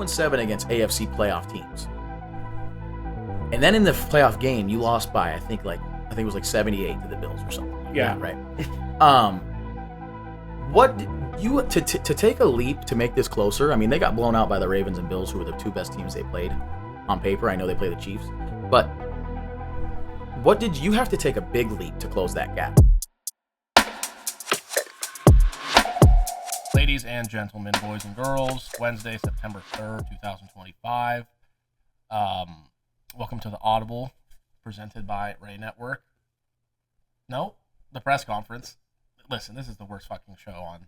2-7 against AFC playoff teams. And then in the playoff game, you lost by I think it was like 78 to the Bills or something. Yeah, right. What you to take a leap to make this closer? I mean, they got blown out by the Ravens and Bills, who were the two best teams they played on paper. I know they play the Chiefs, but what did you have to take a big leap to close that gap? Ladies and gentlemen, boys and girls, Wednesday, September 3rd, 2025. Welcome to the Audible, presented by Ray Network. No, the press conference. Listen, this is the worst fucking show on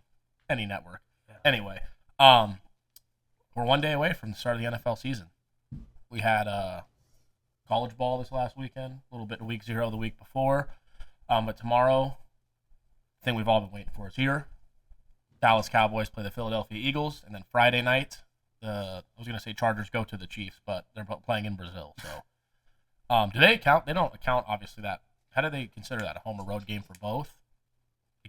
any network. Yeah. Anyway, we're one day away from the start of the NFL season. We had college ball this last weekend, a little bit in week 0 the week before. But tomorrow, the thing we've all been waiting for is here. Dallas Cowboys play the Philadelphia Eagles, and then Friday night, I was going to say Chargers go to the Chiefs, but they're playing in Brazil. So, do they count? They don't account, obviously, that. How do they consider that, a home or road game for both?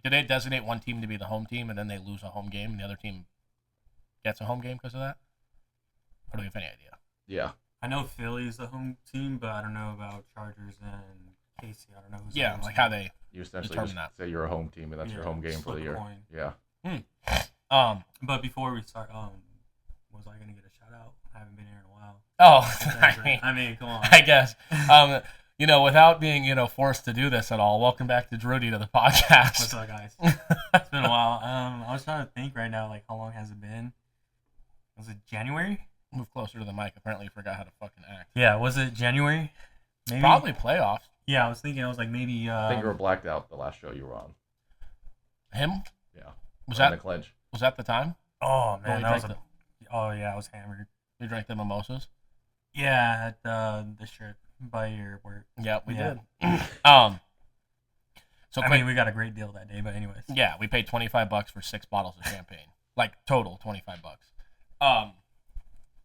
Do they designate one team to be the home team, and then they lose a home game, and the other team gets a home game because of that? Or do we have any idea? Yeah. I know Philly's the home team, but I don't know about Chargers and Casey. I don't know who's the home like team. how they You essentially determine just that. say you're a home team, and that's your home game for the year. Coin. Yeah. But before we start, was I gonna get a shout out? I haven't been here in a while. Oh, I mean, come on. I guess. Without being, forced to do this at all, welcome back to Drudy to the podcast. What's up, guys? It's been a while. I was trying to think right now, like, how long has it been? Was it January? Move closer to the mic. Apparently you forgot how to fucking act. Yeah, was it January? Maybe? Probably playoffs. Yeah, I was like maybe... I think you were blacked out the last show you were on. Him? Yeah. Was in that the clinch? Was that the time? Oh, man, Well, I was hammered. We drank the mimosas? Yeah, at the strip by your work. Yeah, we did. So I mean, we got a great deal that day, but anyways. Yeah, we paid $25 for 6 bottles of champagne. Like, total $25.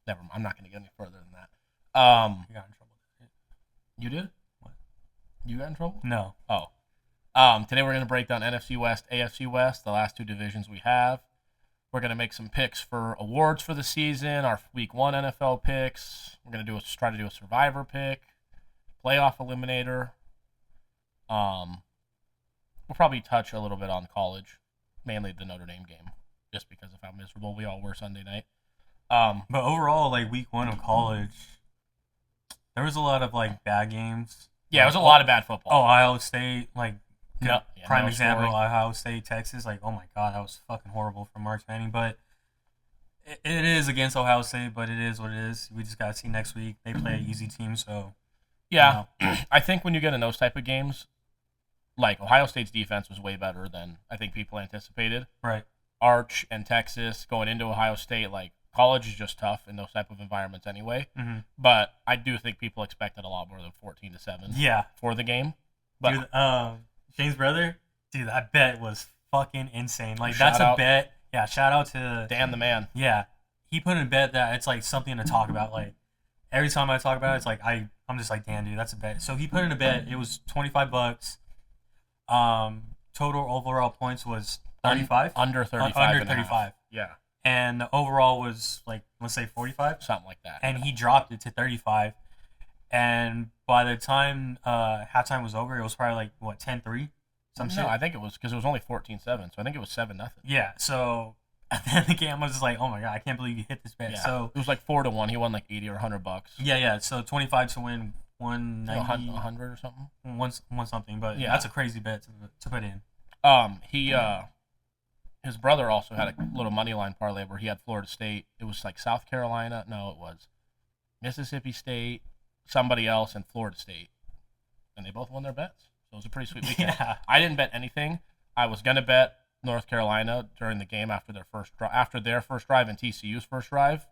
Never mind. I'm not going to get any further than that. You got in trouble. You did? What? You got in trouble? No. Oh. Today we're going to break down NFC West, AFC West, the last two divisions we have. We're going to make some picks for awards for the season, our Week 1 NFL picks. We're going to try to do a survivor pick, playoff eliminator. We'll probably touch a little bit on college, mainly the Notre Dame game, just because of how miserable we all were Sunday night. But overall, like, Week 1 of college, there was a lot of, like, bad games. Yeah, it was a lot of bad football. Ohio State, like, prime example, scoring. Ohio State, Texas. Like, oh, my God, that was fucking horrible for March Manning. But it is against Ohio State, but it is what it is. We just got to see next week. They play an easy team, so. Yeah, I think when you get in those type of games, like, Ohio State's defense was way better than I think people anticipated. Right. Arch and Texas going into Ohio State, like, college is just tough in those type of environments anyway. Mm-hmm. But I do think people expected a lot more than 14-7 for the game. But dude, Shane's brother, dude, that bet was fucking insane. Like, Shout that's out. a bet. Yeah, shout out to Dan the man. Yeah. He put in a bet that it's like something to talk about. Like, every time I talk about it, it's like I'm just like, damn, dude, that's a bet. So he put in a bet. It was $25. Total overall points was 35. Under 35. Under 35. Yeah. And the overall was like, let's say 45. Something like that. And he dropped it to 35. And by the time halftime was over, it was probably like, what, 10-3? Shit? I think it was because it was only 14-7, so I think it was 7-0. Yeah, so at the end of the game, I was just like, oh my God, I can't believe you hit this bet. Yeah. So it was like 4-1. He won like $80 or $100. Yeah. So 25 to win 190, 100 or something. One something, but yeah, that's a crazy bet to put in. His brother also had a little money line parlay where he had Florida State. It was like South Carolina. No, it was Mississippi State, somebody else, and Florida State, and they both won their bets. So it was a pretty sweet weekend. Yeah. I didn't bet anything. I was gonna bet North Carolina during the game after their first drive and TCU's first drive,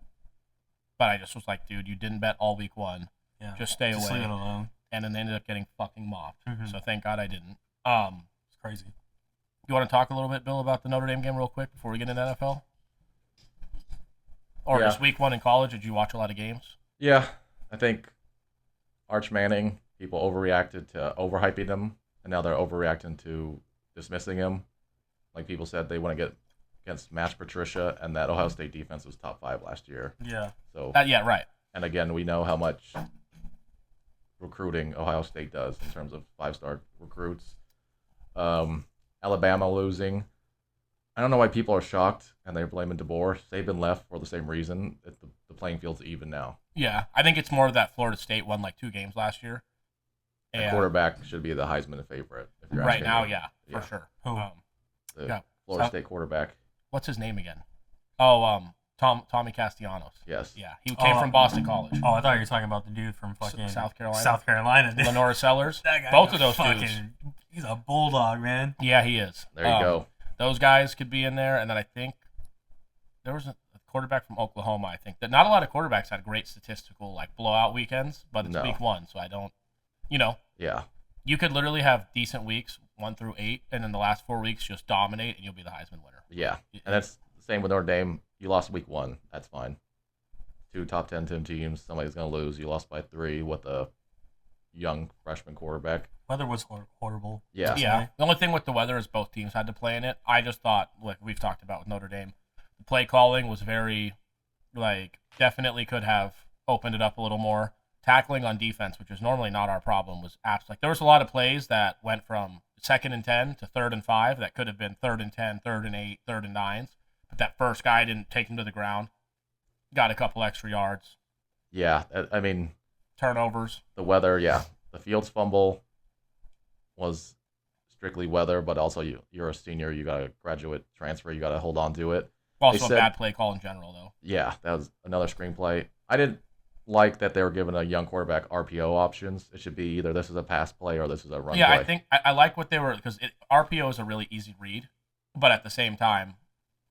but I just was like, dude, you didn't bet all week 1. Yeah. Just stay away. Leave it alone. And then they ended up getting fucking mopped. Mm-hmm. So thank God I didn't. It's crazy. You want to talk a little bit, Bill, about the Notre Dame game real quick before we get into NFL? Or just week 1 in college? Did you watch a lot of games? Yeah, I think Arch Manning, people overreacted to overhyping him, and now they're overreacting to dismissing him. Like people said, they want to against Match Patricia, and that Ohio State defense was top 5 last year. Yeah. So Yeah, right. and again, we know how much recruiting Ohio State does in terms of 5-star recruits. Alabama losing. I don't know why people are shocked and they're blaming DeBoer. Saban left for the same reason. The playing field's even now. Yeah, I think it's more that Florida State won like 2 games last year. And quarterback should be the Heisman favorite. If you're right now, me. for sure. The Florida State quarterback. What's his name again? Oh, Tommy Castellanos. Yes. Yeah, he came from Boston College. Oh, I thought you were talking about the dude from fucking South Carolina. South Carolina. Lenora Sellers. That guy Both of those dudes. He's a bulldog, man. Yeah, he is. There you go. Those guys could be in there, and then I think there was a quarterback from Oklahoma. I think that not a lot of quarterbacks had great statistical like blowout weekends, but it's week 1, so I don't. Yeah. You could literally have decent weeks 1 through 8, and then the last 4 weeks just dominate, and you'll be the Heisman winner. Yeah, and that's the same with Notre Dame. You lost week 1. That's fine. 2 top 10 teams. Somebody's going to lose. You lost by 3 with a young freshman quarterback. Weather was horrible. Yeah. Yeah. The only thing with the weather is both teams had to play in it. I just thought, like we've talked about with Notre Dame, the play calling was very, definitely could have opened it up a little more. Tackling on defense, which is normally not our problem, was absolutely. There was a lot of plays that went from 2nd and 10 to 3rd and 5 that could have been 3rd and 10, 3rd and 8, 3rd and 9s. But that first guy didn't take him to the ground. Got a couple extra yards. Yeah, I mean. Turnovers. The weather, yeah. The Fields fumble was strictly weather, but also you're a senior. You got a graduate transfer. You got to hold on to it. Also a bad play call in general, though. Yeah, that was another screenplay. I didn't like that they were giving a young quarterback RPO options. It should be either this is a pass play or this is a run play. I think I like what they were, because RPO is a really easy read, but at the same time,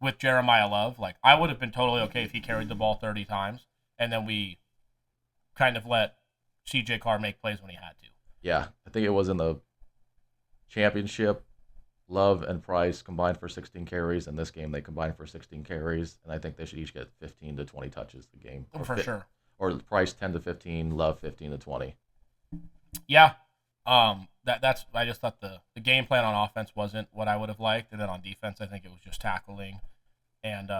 with Jeremiah Love, I would have been totally okay if he carried the ball 30 times, and then we kind of let CJ Carr make plays when he had to. Yeah, I think it was in the championship. Love and Price combined for 16 carries. In this game, they combined for 16 carries, and I think they should each get 15 to 20 touches a game. For sure. Or Price 10 to 15, Love 15 to 20. Yeah. That's. I just thought the game plan on offense wasn't what I would have liked, and then on defense, I think it was just tackling, and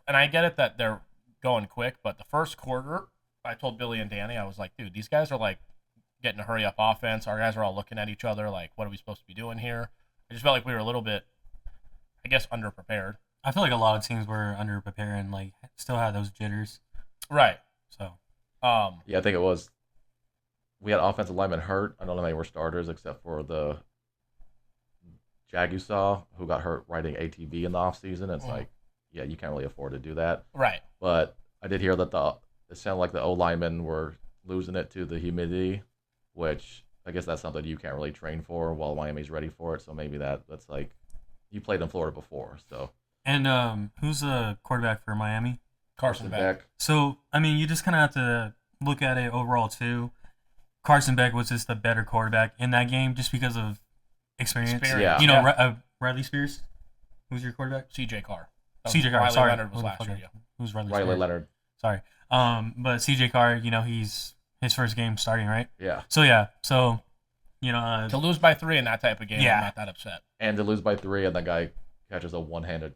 I get it that they're going quick, but the first quarter, I told Billy and Danny, I was like, dude, these guys are getting a hurry up offense. Our guys are all looking at each other like, what are we supposed to be doing here? I just felt like we were a little bit, I guess, underprepared. I feel like a lot of teams were underprepared and still had those jitters. Right. So. Yeah, I think it was. We had offensive linemen hurt. I don't know if they were starters except for the Jagusaw, who got hurt riding ATV in the offseason. It's yeah, you can't really afford to do that. Right. But I did hear that it sounded like the O linemen were losing it to the humidity, which I guess that's something you can't really train for while Miami's ready for it. So maybe that's you played in Florida before, so. And who's the quarterback for Miami? Carson Beck. So, I mean, you just kind of have to look at it overall, too. Carson Beck was just the better quarterback in that game just because of experience. Yeah. Riley Spears? Who's your quarterback? CJ Carr. CJ Carr, Riley sorry. Leonard was last year, yeah. Who's Riley Riley Spears? Leonard. Sorry. But CJ Carr, he's his first game starting, right? Yeah. So, to lose by 3 in that type of game, I'm not that upset. And to lose by 3 and that guy catches a one-handed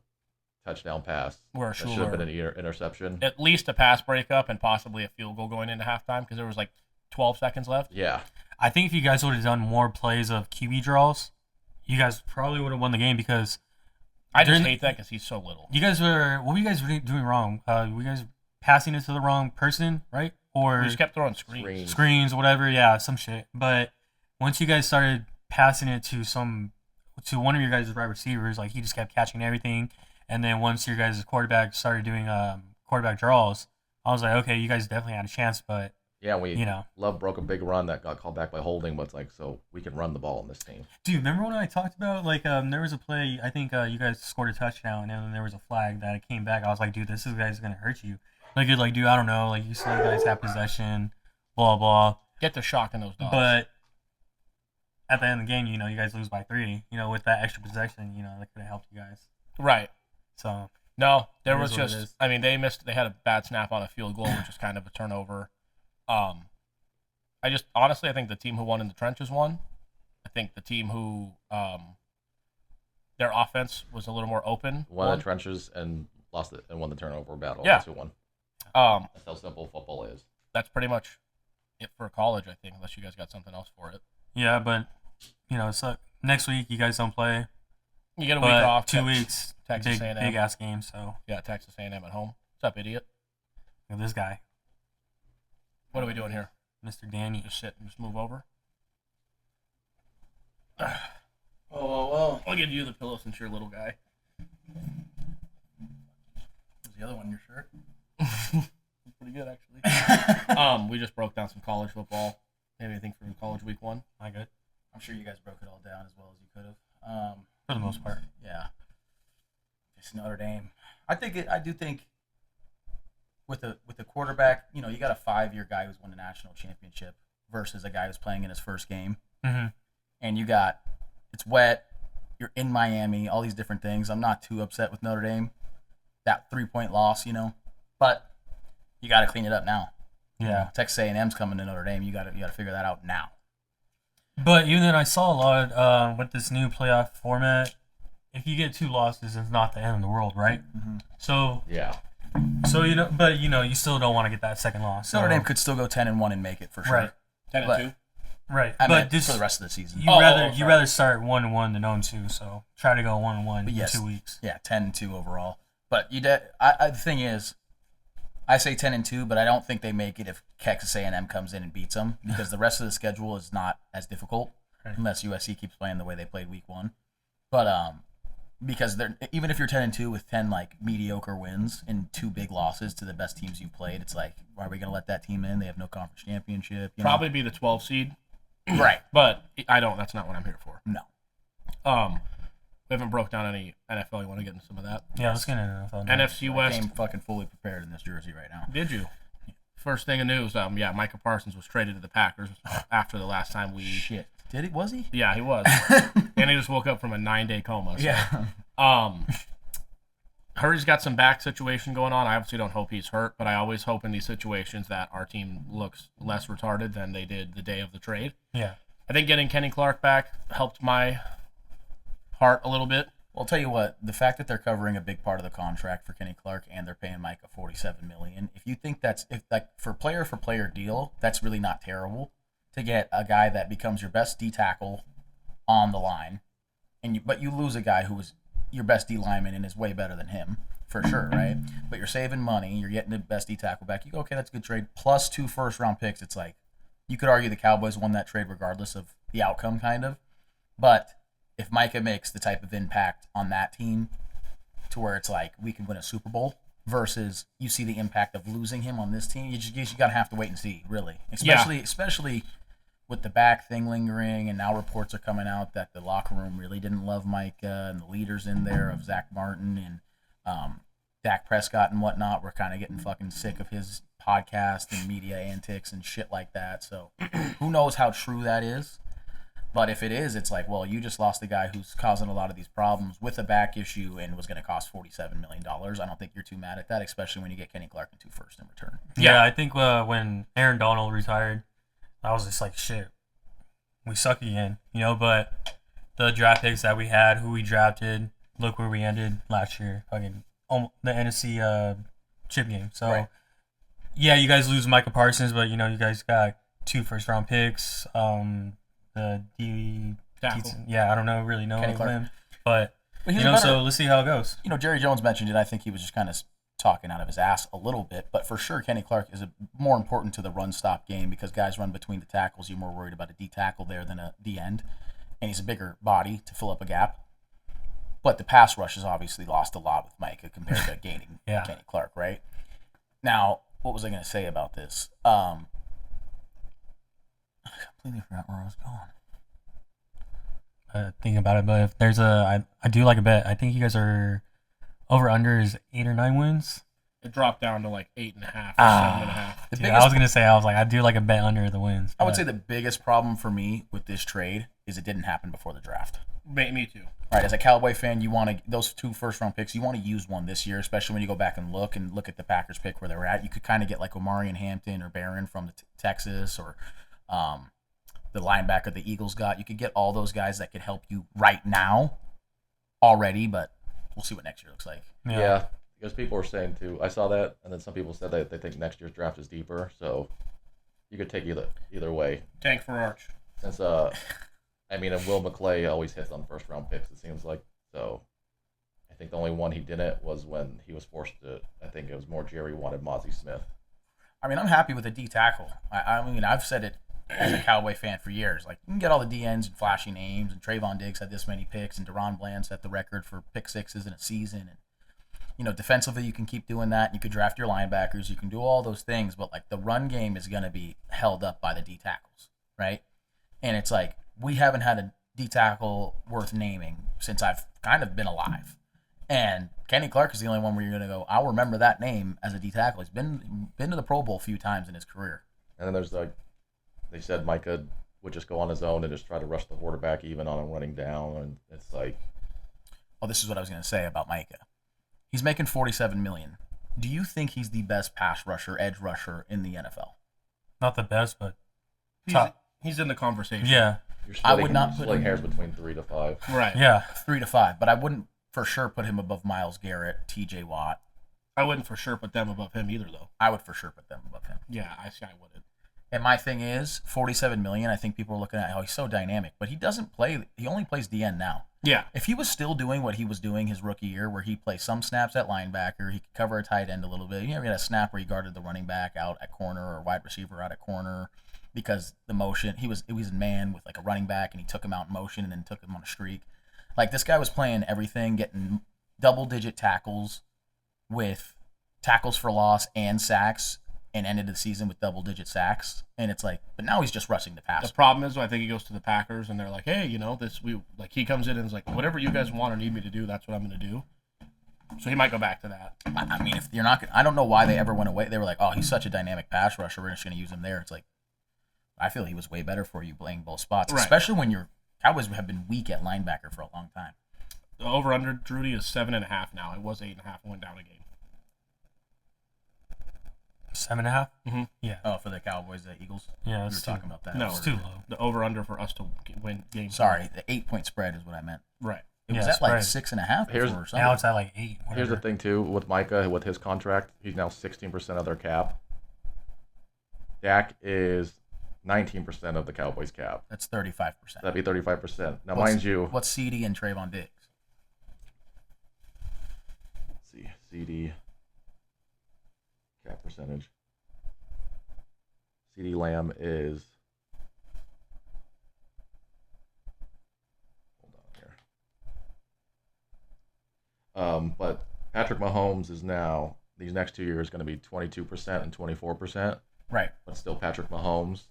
touchdown pass. Where that should have been an interception. At least a pass breakup and possibly a field goal going into halftime because there was 12 seconds left. Yeah. I think if you guys would have done more plays of QB draws, you guys probably would have won the game because I just hate that because he's so little. What were you guys doing wrong? Were you guys passing it to the wrong person, right? Or we just kept throwing screens, whatever. Yeah, some shit. But once you guys started passing it to one of your guys' wide receivers, he just kept catching everything. And then once your guys' quarterback started doing quarterback draws, I was like, okay, you guys definitely had a chance, but yeah, Love broke a big run that got called back by holding, but it's so we can run the ball in this team. Dude, remember when I talked about there was a play, I think you guys scored a touchdown, and then there was a flag that came back. I was like, dude, this guy's gonna hurt you. Dude, I don't know, you said you guys have possession, blah blah. Get the shock in those dogs. But at the end of the game, you guys lose by 3. With that extra possession, that could have helped you guys. Right. So no, there was just. I mean, they had a bad snap on a field goal, which is kind of a turnover. I think the team who won in the trenches won. I think the team who their offense was a little more open. Won the trenches and lost it and won the turnover battle. Yeah. That's who won. That's how simple football is. That's pretty much it for college, I think, unless you guys got something else for it. Yeah, but it's next week you guys don't play. You get a week off. 2 weeks, Texas big A&M. ass game. So Yeah, Texas A&M at home. What's up, idiot? look at this guy, What are we doing here? Mr. Danny. Just sit and just move over. Oh. I'll give you the pillow since you're a little guy. What's the other one in your shirt? Pretty good, actually. We just broke down some college football. Anything from college week 1? Not good I'm sure you guys broke it all down as well as you could have. for the most part. Yeah. It's Notre Dame. I do think with the quarterback, you got a 5-year guy who's won a national championship versus a guy who's playing in his first game. Mm-hmm. And it's wet, you're in Miami, all these different things. I'm not too upset with Notre Dame. That 3-point loss, but you got to clean it up now. Yeah. Texas A&M's coming to Notre Dame. You got to figure that out now. But even then, I saw a lot with this new playoff format. If you get 2 losses, it's not the end of the world, right? Mm-hmm. So Yeah. but you still don't want to get that second loss. So, Notre Dame could still go 10-1 and make it for sure. Right. 10-2. Right. I but meant this for the rest of the season. you rather start 1-1 than 0-2. So try to go 1-1 in Yes. 2 weeks. Yeah, 10-2 overall. But the thing is, I say 10-2, but I don't think they make it if Texas A&M comes in and beats them because the rest of the schedule is not as difficult unless USC keeps playing the way they played week 1. But because even if you're 10-2 with 10 mediocre wins and 2 big losses to the best teams you played, it's like, why are we going to let that team in? They have no conference championship. Probably be the 12 seed. Right. But that's not what I'm here for. No. We haven't broke down any NFL. You want to get into some of that? Yeah, let's get into NFL. NFC West. I came fucking fully prepared in this jersey right now. Did you? First thing of news, Micah Parsons was traded to the Packers after the last time we... Shit. Did he? Was he? Yeah, he was. And he just woke up from a 9-day coma. So. Yeah. Hurry's got some back situation going on. I obviously don't hope he's hurt, but I always hope in these situations that our team looks less retarded than they did the day of the trade. Yeah. I think getting Kenny Clark back helped my heart a little bit. Well, I'll tell you what, the fact that they're covering a big part of the contract for Kenny Clark and they're paying Micah $47 million, if you think for player deal, that's really not terrible to get a guy that becomes your best D tackle on the line, but you lose a guy who was your best D lineman and is way better than him for sure, right? But you're saving money, you're getting the best D tackle back. You go, okay, that's a good trade. Plus 2 first-round picks. It's like you could argue the Cowboys won that trade regardless of the outcome, kind of, but if Micah makes the type of impact on that team to where it's like we can win a Super Bowl versus you see the impact of losing him on this team, you got to have to wait and see, really. Especially with the back thing lingering, and now reports are coming out that the locker room really didn't love Micah and the leaders in there of Zach Martin and Dak Prescott and whatnot were kind of getting fucking sick of his podcast and media antics and shit like that. So who knows how true that is. But if it is, it's like, well, you just lost the guy who's causing a lot of these problems with a back issue and was going to cost $47 million. I don't think you're too mad at that, especially when you get Kenny Clark and 2 firsts in return. Yeah, I think when Aaron Donald retired, I was just like, shit, we suck again, but the draft picks that we had, who we drafted, look where we ended last year, fucking the NFC chip game. So, right. Yeah, you guys lose Micah Parsons, but, you guys got 2 first-round picks, the D tackle. Yeah, I don't really know Kenny Clark. him, but Well, so let's see how it goes. Jerry Jones mentioned it. I think he was just kind of talking out of his ass a little bit, but for sure Kenny Clark is more important to the run-stop game because guys run between the tackles. You're more worried about a D tackle there than a D end, and he's a bigger body to fill up a gap. But the pass rush has obviously lost a lot with Micah compared to gaining Kenny Clark, right? Now, what was I going to say about this? I completely forgot where I was going. Thinking about it, but if there's I do like a bet. I think you guys are over under is 8 or 9 wins. It dropped down to like 8.5 or 7.5. I was gonna say I do like a bet under the wins. I would say the biggest problem for me with this trade is it didn't happen before the draft. Me too. All right, as a Cowboy fan, you want those 2 first-round picks. You want to use one this year, especially when you go back and look at the Packers pick where they were at. You could kind of get like Omarion Hampton or Barron from the Texas or the linebacker the Eagles got. You could get all those guys that could help you right now already, but we'll see what next year looks like. Yeah, because people were saying too. I saw that, and then some people said that they think next year's draft is deeper. So you could take either way. Tank for Arch. Since and Will McClay always hits on first round picks. It seems like so. I think the only one he didn't was when he was forced to. I think it was more Jerry wanted Mozzie Smith. I'm happy with a D tackle. I've said it as a Cowboy fan for years. Like, you can get all the DNs and flashy names, and Trayvon Diggs had this many picks, and Deron Bland set the record for pick sixes in a season. And, defensively, you can keep doing that. You could draft your linebackers. You can do all those things, but, like, the run game is going to be held up by the D tackles, right? And it's like, we haven't had a D tackle worth naming since I've kind of been alive. And Kenny Clark is the only one where you're going to go, I'll remember that name as a D tackle. He's been to the Pro Bowl a few times in his career. And then there's they said Micah would just go on his own and just try to rush the quarterback even on a running down. And it's like. Well, this is what I was going to say about Micah. He's making $47 million. Do you think he's the best pass rusher, edge rusher in the NFL? Not the best, but he's in the conversation. Yeah. I would not put him hairs between 3 to 5. Right. Yeah. 3 to 5, but I wouldn't for sure put him above Myles Garrett, T.J. Watt. I wouldn't for sure put them above him either, though. I would for sure put them above him. Yeah, I wouldn't. And my thing is, $47 million, I think people are looking at how he's so dynamic, but he doesn't play. He only plays DN now. Yeah. If he was still doing what he was doing his rookie year, where he plays some snaps at linebacker, he could cover a tight end a little bit. He had a snap where he guarded the running back out at corner or wide receiver out at corner because the motion, it was in man with like a running back, and he took him out in motion and then took him on a streak. Like, this guy was playing everything, getting double-digit tackles with tackles for loss and sacks, and ended the season with double-digit sacks. And it's like, but now he's just rushing the passer. The problem is, I think he goes to the Packers, and they're like, hey, he comes in and is like, whatever you guys want or need me to do, that's what I'm going to do. So he might go back to that. If you're not, I don't know why they ever went away. They were like, oh, he's such a dynamic pass rusher, we're just going to use him there. It's like, I feel he was way better for you playing both spots, right. Especially when your Cowboys have been weak at linebacker for a long time. The over-under, Drudy, is 7.5 now. It was 8.5 and went down a game. 7.5? Mm-hmm. Yeah. Oh, for the Cowboys, the Eagles? Yeah, we were talking about that. No, it's too low. The over-under for us to win games. Sorry, the 8-point spread is what I meant. Right. It was at like 6.5 before or something. Now it's at like 8. Whatever. Here's the thing, too, with Micah, with his contract, he's now 16% of their cap. Dak is 19% of the Cowboys' cap. That's 35%. That'd be 35%. Now, mind you. What's CD and Trayvon Diggs? Let's see. CD. Cap percentage. CD Lamb is. Hold on here. But Patrick Mahomes is now, these next 2 years, going to be 22% and 24%. Right. But still, Patrick Mahomes.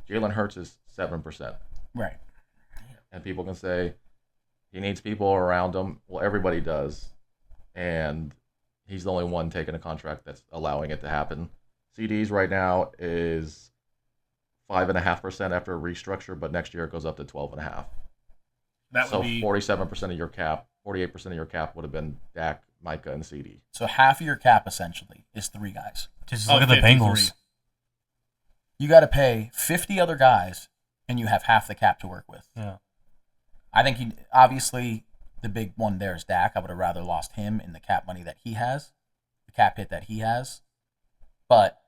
Jalen Hurts is 7%. Right. And people can say he needs people around him. Well, everybody does. And he's the only one taking a contract that's allowing it to happen. CDs right now is 5.5% after a restructure, but next year it goes up to 12.5%. That would be 47% of your cap, 48% of your cap would have been Dak, Micah, and CD. So half of your cap essentially is 3 guys. Just look at the Bengals. You got to pay 50 other guys, and you have half the cap to work with. Yeah. I think obviously the big one there is Dak. I would have rather lost him in the cap money that he has, the cap hit that he has. But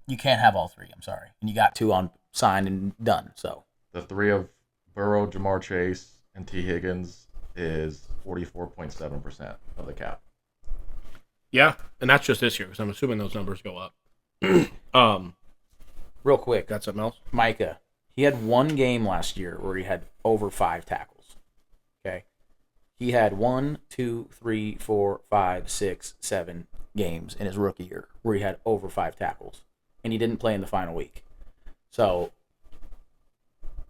you can't have all 3. I'm sorry. And you got 2 on signed and done. So the 3 of Burrow, Jamar Chase, and T. Higgins is 44.7% of the cap. Yeah, and that's just this year because I'm assuming those numbers go up. Real quick, Got something else? Micah, he had one game last year where he had over 5 tackles. Okay. He had 1, 2, 3, 4, 5, 6, 7 games in his rookie year where he had over 5 tackles. And he didn't play in the final week. So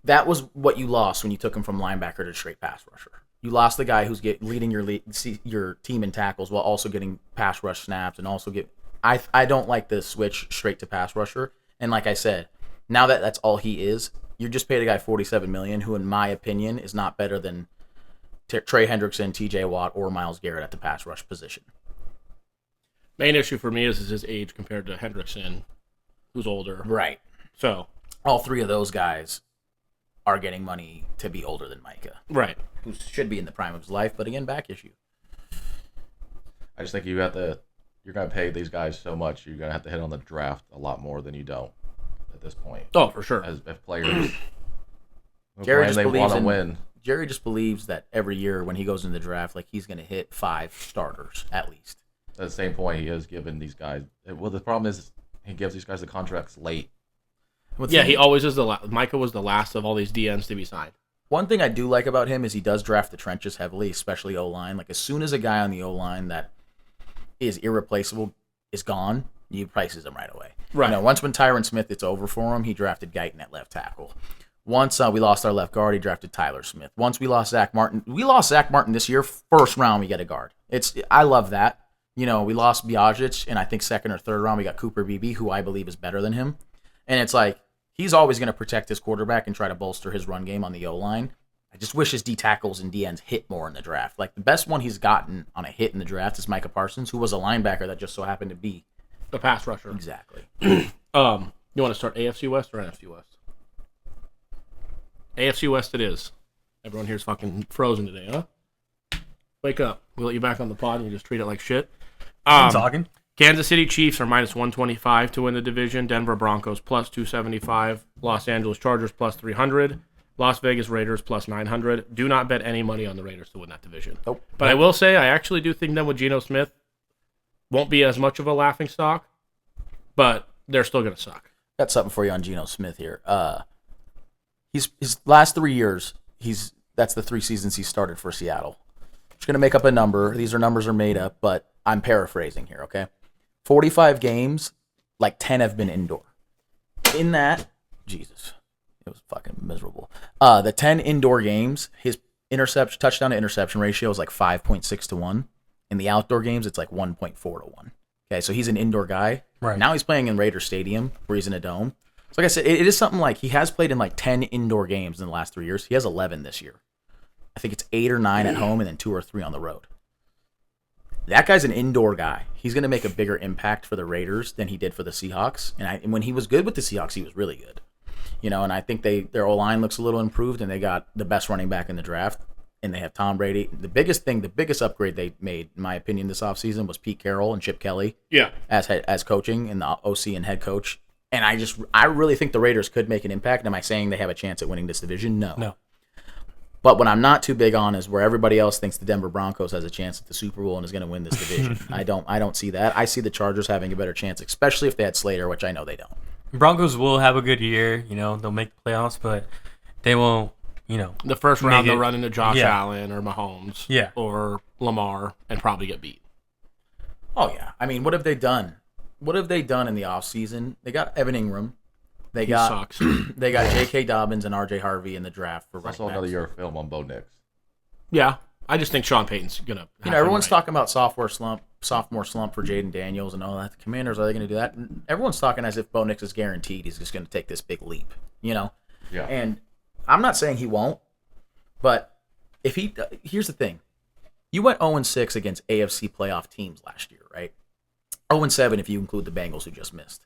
that was what you lost when you took him from linebacker to straight pass rusher. You lost the guy who's leading your team in tackles while also getting pass rush snaps and also get. I don't like the switch straight to pass rusher. And like I said, now that that's all he is, you just paid a guy $47 million, who in my opinion is not better than Trey Hendrickson, T.J. Watt, or Myles Garrett at the pass rush position. Main issue for me is his age compared to Hendrickson, who's older. Right. So all 3 of those guys are getting money to be older than Micah. Right. who should be in the prime of his life, but again, back issue. I just think you're going to pay these guys so much, you're going to have to hit on the draft a lot more than you don't at this point. Oh, for sure. As if players Jerry just they believes want to in, win. Jerry just believes that every year when he goes in the draft, like he's going to hit 5 starters at least. At the same point, he has given these guys. Well, the problem is he gives these guys the contracts late. Yeah, he always is Micah was the last of all these DNs to be signed. One thing I do like about him is he does draft the trenches heavily, especially O-line. Like as soon as a guy on the O-line that is irreplaceable is gone, he prices him right away. Right. Once when Tyron Smith, it's over for him, he drafted Guyton at left tackle. Once we lost our left guard, he drafted Tyler Smith. Once we lost Zach Martin. We lost Zach Martin this year. First round, we get a guard. I love that. We lost Biagic, and I think second or third round we got Cooper Beebe, who I believe is better than him. And it's like he's always going to protect his quarterback and try to bolster his run game on the O-line. I just wish his D tackles and DNs hit more in the draft. Like the best one he's gotten on a hit in the draft is Micah Parsons, who was a linebacker that just so happened to be the pass rusher. Exactly. You want to start AFC West or NFC West? AFC West it is. Everyone here's fucking frozen today, huh? Wake up. We let you back on the pod and you just treat it like shit. I'm talking. Kansas City Chiefs are minus 125 to win the division. Denver Broncos plus 275. Los Angeles Chargers plus 300. Las Vegas Raiders plus 900. Do not bet any money on the Raiders to win that division. Nope. But I will say I actually do think them with Geno Smith won't be as much of a laughing stock, but they're still going to suck. Got something for you on Geno Smith here. His last 3 years, that's the 3 seasons he started for Seattle. Just going to make up a number. These numbers are made up, but I'm paraphrasing here, okay? 45 games, like 10 have been indoor. In that, Jesus, it was fucking miserable. The 10 indoor games, his touchdown to interception ratio is like 5.6 to 1. In the outdoor games, it's like 1.4 to 1. Okay, so he's an indoor guy. Right. Now he's playing in Raider Stadium, where he's in a dome. So like I said, it is something like he has played in like 10 indoor games in the last 3 years. He has 11 this year. I think it's 8 or 9 at home and then 2 or 3 on the road. That guy's an indoor guy. He's going to make a bigger impact for the Raiders than he did for the Seahawks. And when he was good with the Seahawks, he was really good. And I think their O-line looks a little improved, and they got the best running back in the draft. And they have Tom Brady. The biggest upgrade they made, in my opinion, this offseason was Pete Carroll and Chip Kelly. Yeah. As coaching and the OC and head coach. And I really think the Raiders could make an impact. Am I saying they have a chance at winning this division? No. But what I'm not too big on is where everybody else thinks the Denver Broncos has a chance at the Super Bowl and is going to win this division. I don't see that. I see the Chargers having a better chance, especially if they had Slater, which I know they don't. Broncos will have a good year. They'll make the playoffs, but they won't. The first round they'll run into Josh Allen or Mahomes, or Lamar, and probably get beat. Oh yeah. I mean, what have they done? What have they done in the offseason? They got Evan Ingram. They got J.K. Dobbins and R.J. Harvey in the draft for running backs. Also another year of film on Bo Nix. Yeah, I just think Sean Payton's gonna. Everyone's talking about sophomore slump for Jaden Daniels and all that. The Commanders, are they going to do that? And everyone's talking as if Bo Nix is guaranteed he's just going to take this big leap. Yeah. And I'm not saying he won't, but here's the thing: you went 0-6 against AFC playoff teams last year, right? 0-7 if you include the Bengals who just missed.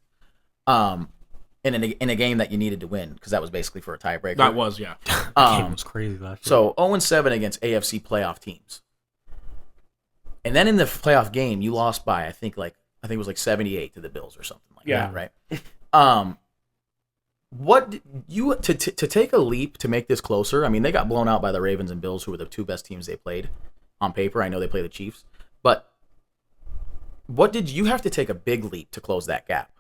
In a game that you needed to win, because that was basically for a tiebreaker. That was, yeah. The game was crazy last year. So 0-7 against AFC playoff teams. And then in the playoff game, you lost by, I think it was like 78 to the Bills or something like that, right? What you to take a leap to make this closer? I mean, they got blown out by the Ravens and Bills, who were the 2 best teams they played on paper. I know they play the Chiefs, but what did you have to take a big leap to close that gap?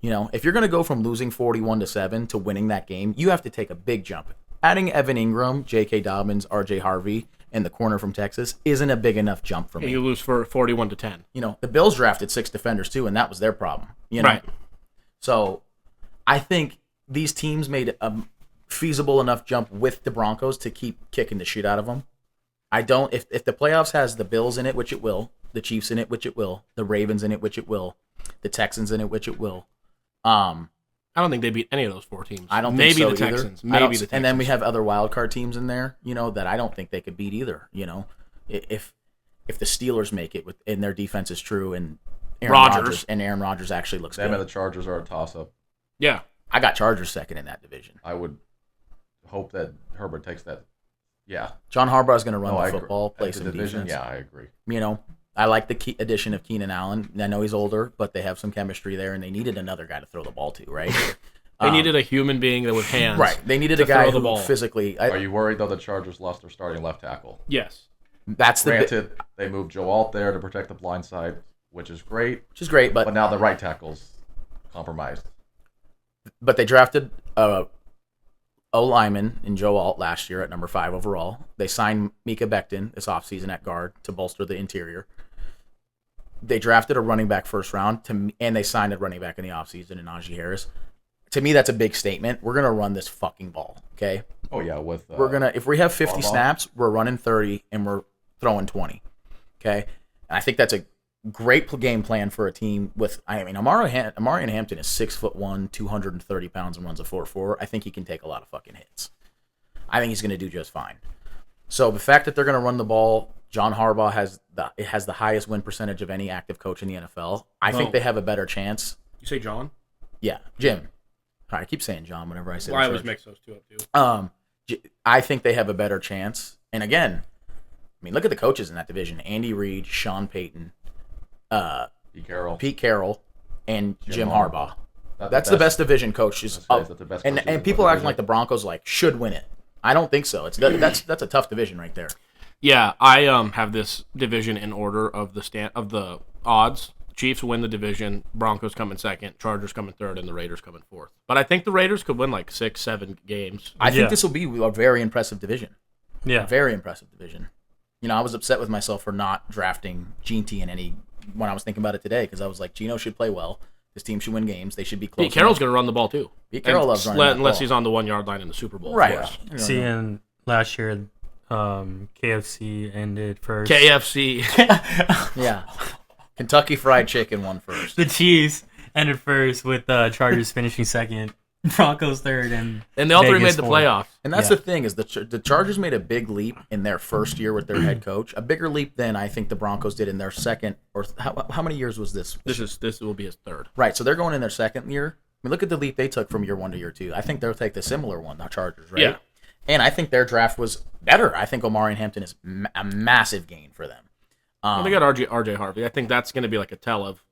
If you're going to go from losing 41-7 to winning that game, you have to take a big jump. Adding Evan Ingram, J.K. Dobbins, R.J. Harvey, and the corner from Texas isn't a big enough jump for me. You lose for 41-10. The Bills drafted 6 defenders too, and that was their problem. Right. So I think these teams made a feasible enough jump with the Broncos to keep kicking the shit out of them. I don't. If the playoffs has the Bills in it, which it will, the Chiefs in it, which it will, the Ravens in it, which it will, the Texans in it, which it will. I don't think they beat any of those 4 teams. I don't think so the Texans. Maybe the Texans. And then we have other wild card teams in there, that I don't think they could beat either. If the Steelers make it and their defense is true and Aaron Rodgers actually looks good. Them and the Chargers are a toss-up. Yeah. I got Chargers second in that division. I would hope that Herbert takes that Yeah. John Harbaugh is going to run No, I the agree. football, play At the some division, defense. yeah, I agree. I like the addition of Keenan Allen. I know he's older, but they have some chemistry there, and they needed another guy to throw the ball to, right? They needed a human being with hands. Right. They needed to a guy throw the who ball. physically. Are you worried, though, the Chargers lost their starting left tackle? Yes. That's the Granted, they moved Joe Alt there to protect the blind side, which is great. which is great, But now the right tackle's compromised. but they drafted a lineman in Joe Alt last year at number 5 overall. They signed Micah Becton this offseason at guard to bolster the interior. They drafted a running back first round, and they signed a running back in the offseason in Najee Harris. To me, that's a big statement. We're going to run this fucking ball, okay? Oh, yeah, with... If we have 50 Harbaugh. snaps, we're running 30, and we're throwing 20, okay? And I think that's a great game plan for a team with, Amarian Hampton is 6'1", 230 pounds, and runs a 4.4. I think he can take a lot of fucking hits. I think he's going to do just fine. So the fact that they're going to run the ball, John Harbaugh has the highest win percentage of any active coach in the NFL. I think they have a better chance. You say John? Yeah, Jim. I keep saying John whenever I say. Well, I always mix those two up too. I think they have a better chance. And again, look at the coaches in that division: Andy Reid, Sean Payton, Pete Carroll, and Jim Harbaugh. That's the best division coaches. And people acting like the Broncos should win it. I don't think so. That's a tough division right there. Yeah, I have this division in order of the odds. Chiefs win the division, Broncos come in second, Chargers come in third, and the Raiders come in fourth. But I think the Raiders could win 6-7 games. I think this will be a very impressive division. Yeah. Very impressive division. I was upset with myself for not drafting Gene T when I was thinking about it today, because I was like, Geno should play well. This team should win games. They should be close. Pete Carroll's going to run the ball too. Pete Carroll loves running the ball. Unless he's on the 1 yard line in the Super Bowl. Right. Of course. Seeing last year, KFC ended first. KFC. Yeah. Kentucky Fried Chicken won first. The Chiefs ended first with Chargers finishing second, Broncos third, and they all three Vegas made the fourth. playoffs. And that's the thing is the Chargers made a big leap in their first year with their head coach. A bigger leap than I think the Broncos did in their second, or how many years was this? This will be his third. Right, so they're going in their second year. Look at the leap they took from year 1 to year 2. I think they'll take the similar one, the Chargers, right? Yeah. And I think their draft was better. I think Omarion Hampton is a massive gain for them. Well, they got RJ Harvey. I think that's going to be a tell of.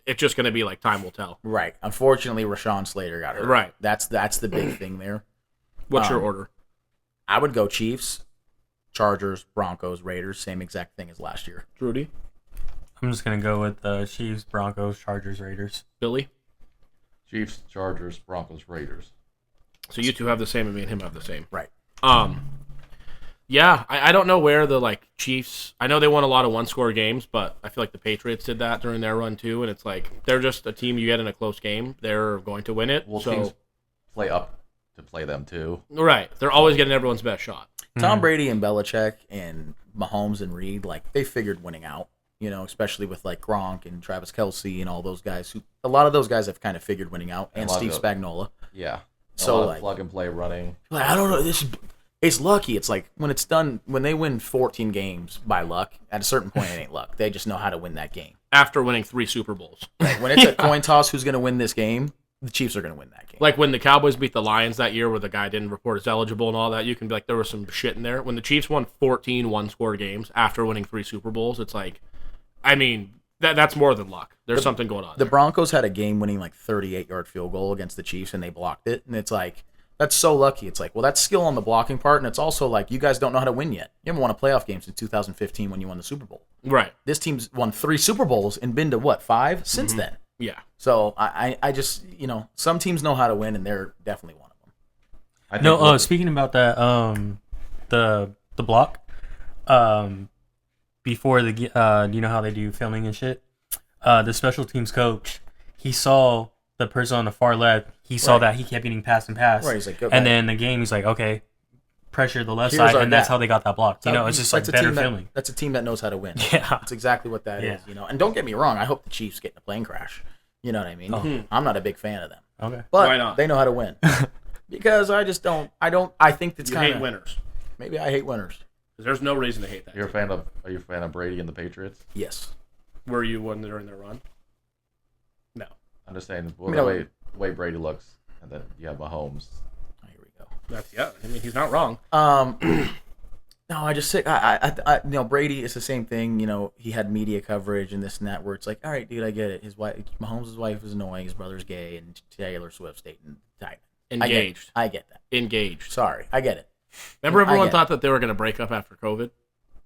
It's just going to be time will tell. Right. Unfortunately, Rashawn Slater got hurt. Right. That's the big thing there. What's your order? I would go Chiefs, Chargers, Broncos, Raiders. Same exact thing as last year. Rudy? I'm just going to go with Chiefs, Broncos, Chargers, Raiders. Billy? Chiefs, Chargers, Broncos, Raiders. So you two have the same, and me and him have the same. Right. Yeah, I don't know where the Chiefs. I know they won a lot of one-score games, but I feel like the Patriots did that during their run too. And it's they're just a team you get in a close game, they're going to win it. Well, so teams play up to play them too. Right, they're always getting everyone's best shot. Tom Brady and Belichick and Mahomes and Reed, they figured winning out. Especially with Gronk and Travis Kelce and all those guys. A lot of those guys have kind of figured winning out, and Steve Spagnuolo. Yeah. So plug and play running. I don't know. It's lucky. It's when it's done, when they win 14 games by luck, at a certain point it ain't luck. They just know how to win that game. After winning 3 Super Bowls. When it's a coin toss who's going to win this game, the Chiefs are going to win that game. When the Cowboys beat the Lions that year where the guy didn't report as eligible and all that, you can be there was some shit in there. When the Chiefs won 14 one-score games after winning 3 Super Bowls, it's that's more than luck. There's something going on. The Broncos had a game-winning 38-yard field goal against the Chiefs, and they blocked it. And it's that's so lucky. It's that's skill on the blocking part, and it's also you guys don't know how to win yet. You haven't won a playoff game since 2015 when you won the Super Bowl. Right. This team's won 3 Super Bowls and been to, 5 since then? Yeah. So I just, some teams know how to win, and they're definitely one of them. Speaking about that, the block, before the you know how they do filming and shit, the special teams coach, he saw the person on the far left. He saw that he kept getting pass and pass. Right, he's okay. And then the game, he's okay, pressure the left Here's side, our and that's gap. how they got that blocked. It's just better filming. That's a team that knows how to win. Yeah. That's exactly what that is. And don't get me wrong, I hope the Chiefs get in a plane crash. You know what I mean? Oh. I'm not a big fan of them. Okay. But Why not? they know how to win. Because I think it's You kind of hate winners. Maybe I hate winners. There's no reason to hate that. Are you a fan of Brady and the Patriots? Yes. Were you when they're in their run? No. I'm just saying, the way Brady looks, and then you have Mahomes. Here we go. That's he's not wrong. No, I just say Brady is the same thing. He had media coverage and this and that where it's like, all right, dude, I get it. His wife, Mahomes' wife is annoying. His brother's gay, and Taylor Swift's dating Titan. Engaged. I get that. Engaged. Sorry, I get it. Remember everyone thought that they were going to break up after COVID?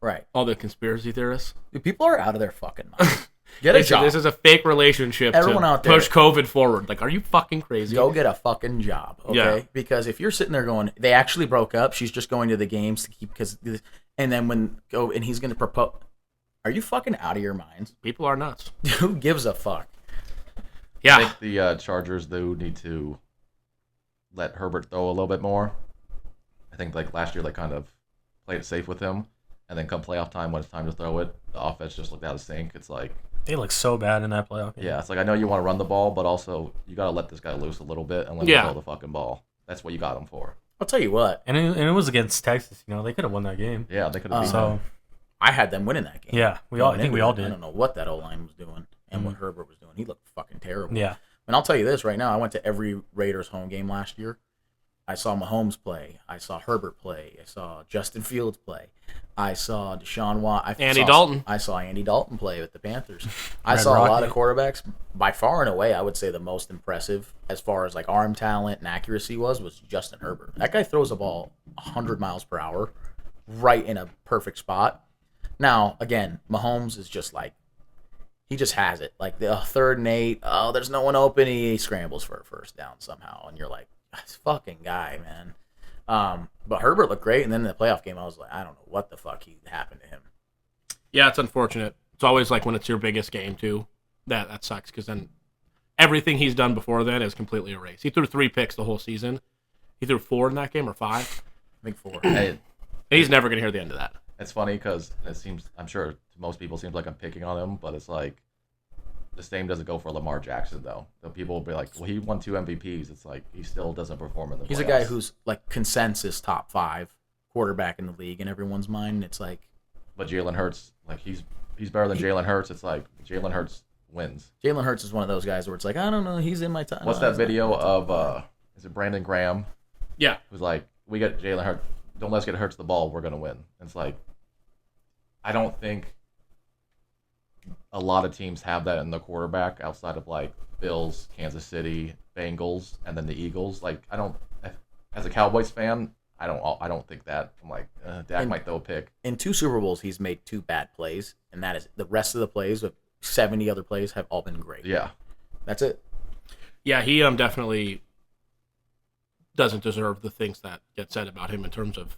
Right. All the conspiracy theorists. Dude, people are out of their fucking mind. Get a job. This is a fake relationship Everyone to out there, push COVID forward. Like, are you fucking crazy? Go get a fucking job, okay? Yeah. Because if you're sitting there going, they actually broke up, she's just going to the games to keep, and then and he's going to propose. Are you fucking out of your minds? People are nuts. Who gives a fuck? Yeah. I think the Chargers, though, need to let Herbert throw a little bit more. I think, like, last year they kind of played it safe with him, and then come playoff time when it's time to throw it, the offense just looked out of sync. It's like... They look so bad in that playoff game. Yeah, it's like, I know you want to run the ball, but also you got to let this guy loose a little bit and let him throw the fucking ball. That's what you got him for. I'll tell you what. And it was against Texas. They could have won that game. Yeah, they could have beat So him. I had them winning that game. yeah, I think we all did. I don't know what that O-line was doing and what Herbert was doing. He looked fucking terrible. Yeah. And I'll tell you this right now. I went to every Raiders home game last year. I saw Mahomes play. I saw Herbert play. I saw Justin Fields play. I saw Deshaun Watson. Andy Dalton. I saw Andy Dalton play with the Panthers. I Red saw a lot Rocket. of quarterbacks. By far and away, I would say the most impressive as far as like arm talent and accuracy was Justin Herbert. That guy throws a ball 100 miles per hour right in a perfect spot. Now, again, Mahomes is just like, he just has it. Like the 3rd and 8, there's no one open. He scrambles for a first down somehow. And you're like, this fucking guy, man. But Herbert looked great. And then in the playoff game, I was like, I don't know what the fuck happened to him. Yeah, it's unfortunate. It's always like when it's your biggest game, too. That sucks because then everything he's done before then is completely erased. He threw 3 picks the whole season. He threw 4 in that game or 5. I think 4. Hey, He's never going to hear the end of that. it's funny because I'm sure to most people it seems like I'm picking on him, but it's like the same doesn't go for Lamar Jackson, though. So people will be like, well, he won 2 MVPs. It's like he still doesn't perform in the playoffs. He's a guy who's like consensus top 5 quarterback in the league in everyone's mind. It's like, But Jalen Hurts, like he's better than Jalen Hurts. It's like Jalen Hurts wins. Jalen Hurts is one of those guys where it's like, I don't know, he's in my time. What's that video of? Is it Brandon Graham? Yeah. Who's like, we get Jalen Hurts. Don't let us get Hurts the ball. We're gonna win. And it's like, I don't think a lot of teams have that in the quarterback outside of like Bills, Kansas City, Bengals, and then the Eagles. Like, I don't. As a Cowboys fan, I don't think that. I'm like, Dak might throw a pick. In 2 Super Bowls, he's made 2 bad plays, and that is the rest of the plays of 70 other plays have all been great. Yeah. That's it. Yeah, he definitely doesn't deserve the things that get said about him in terms of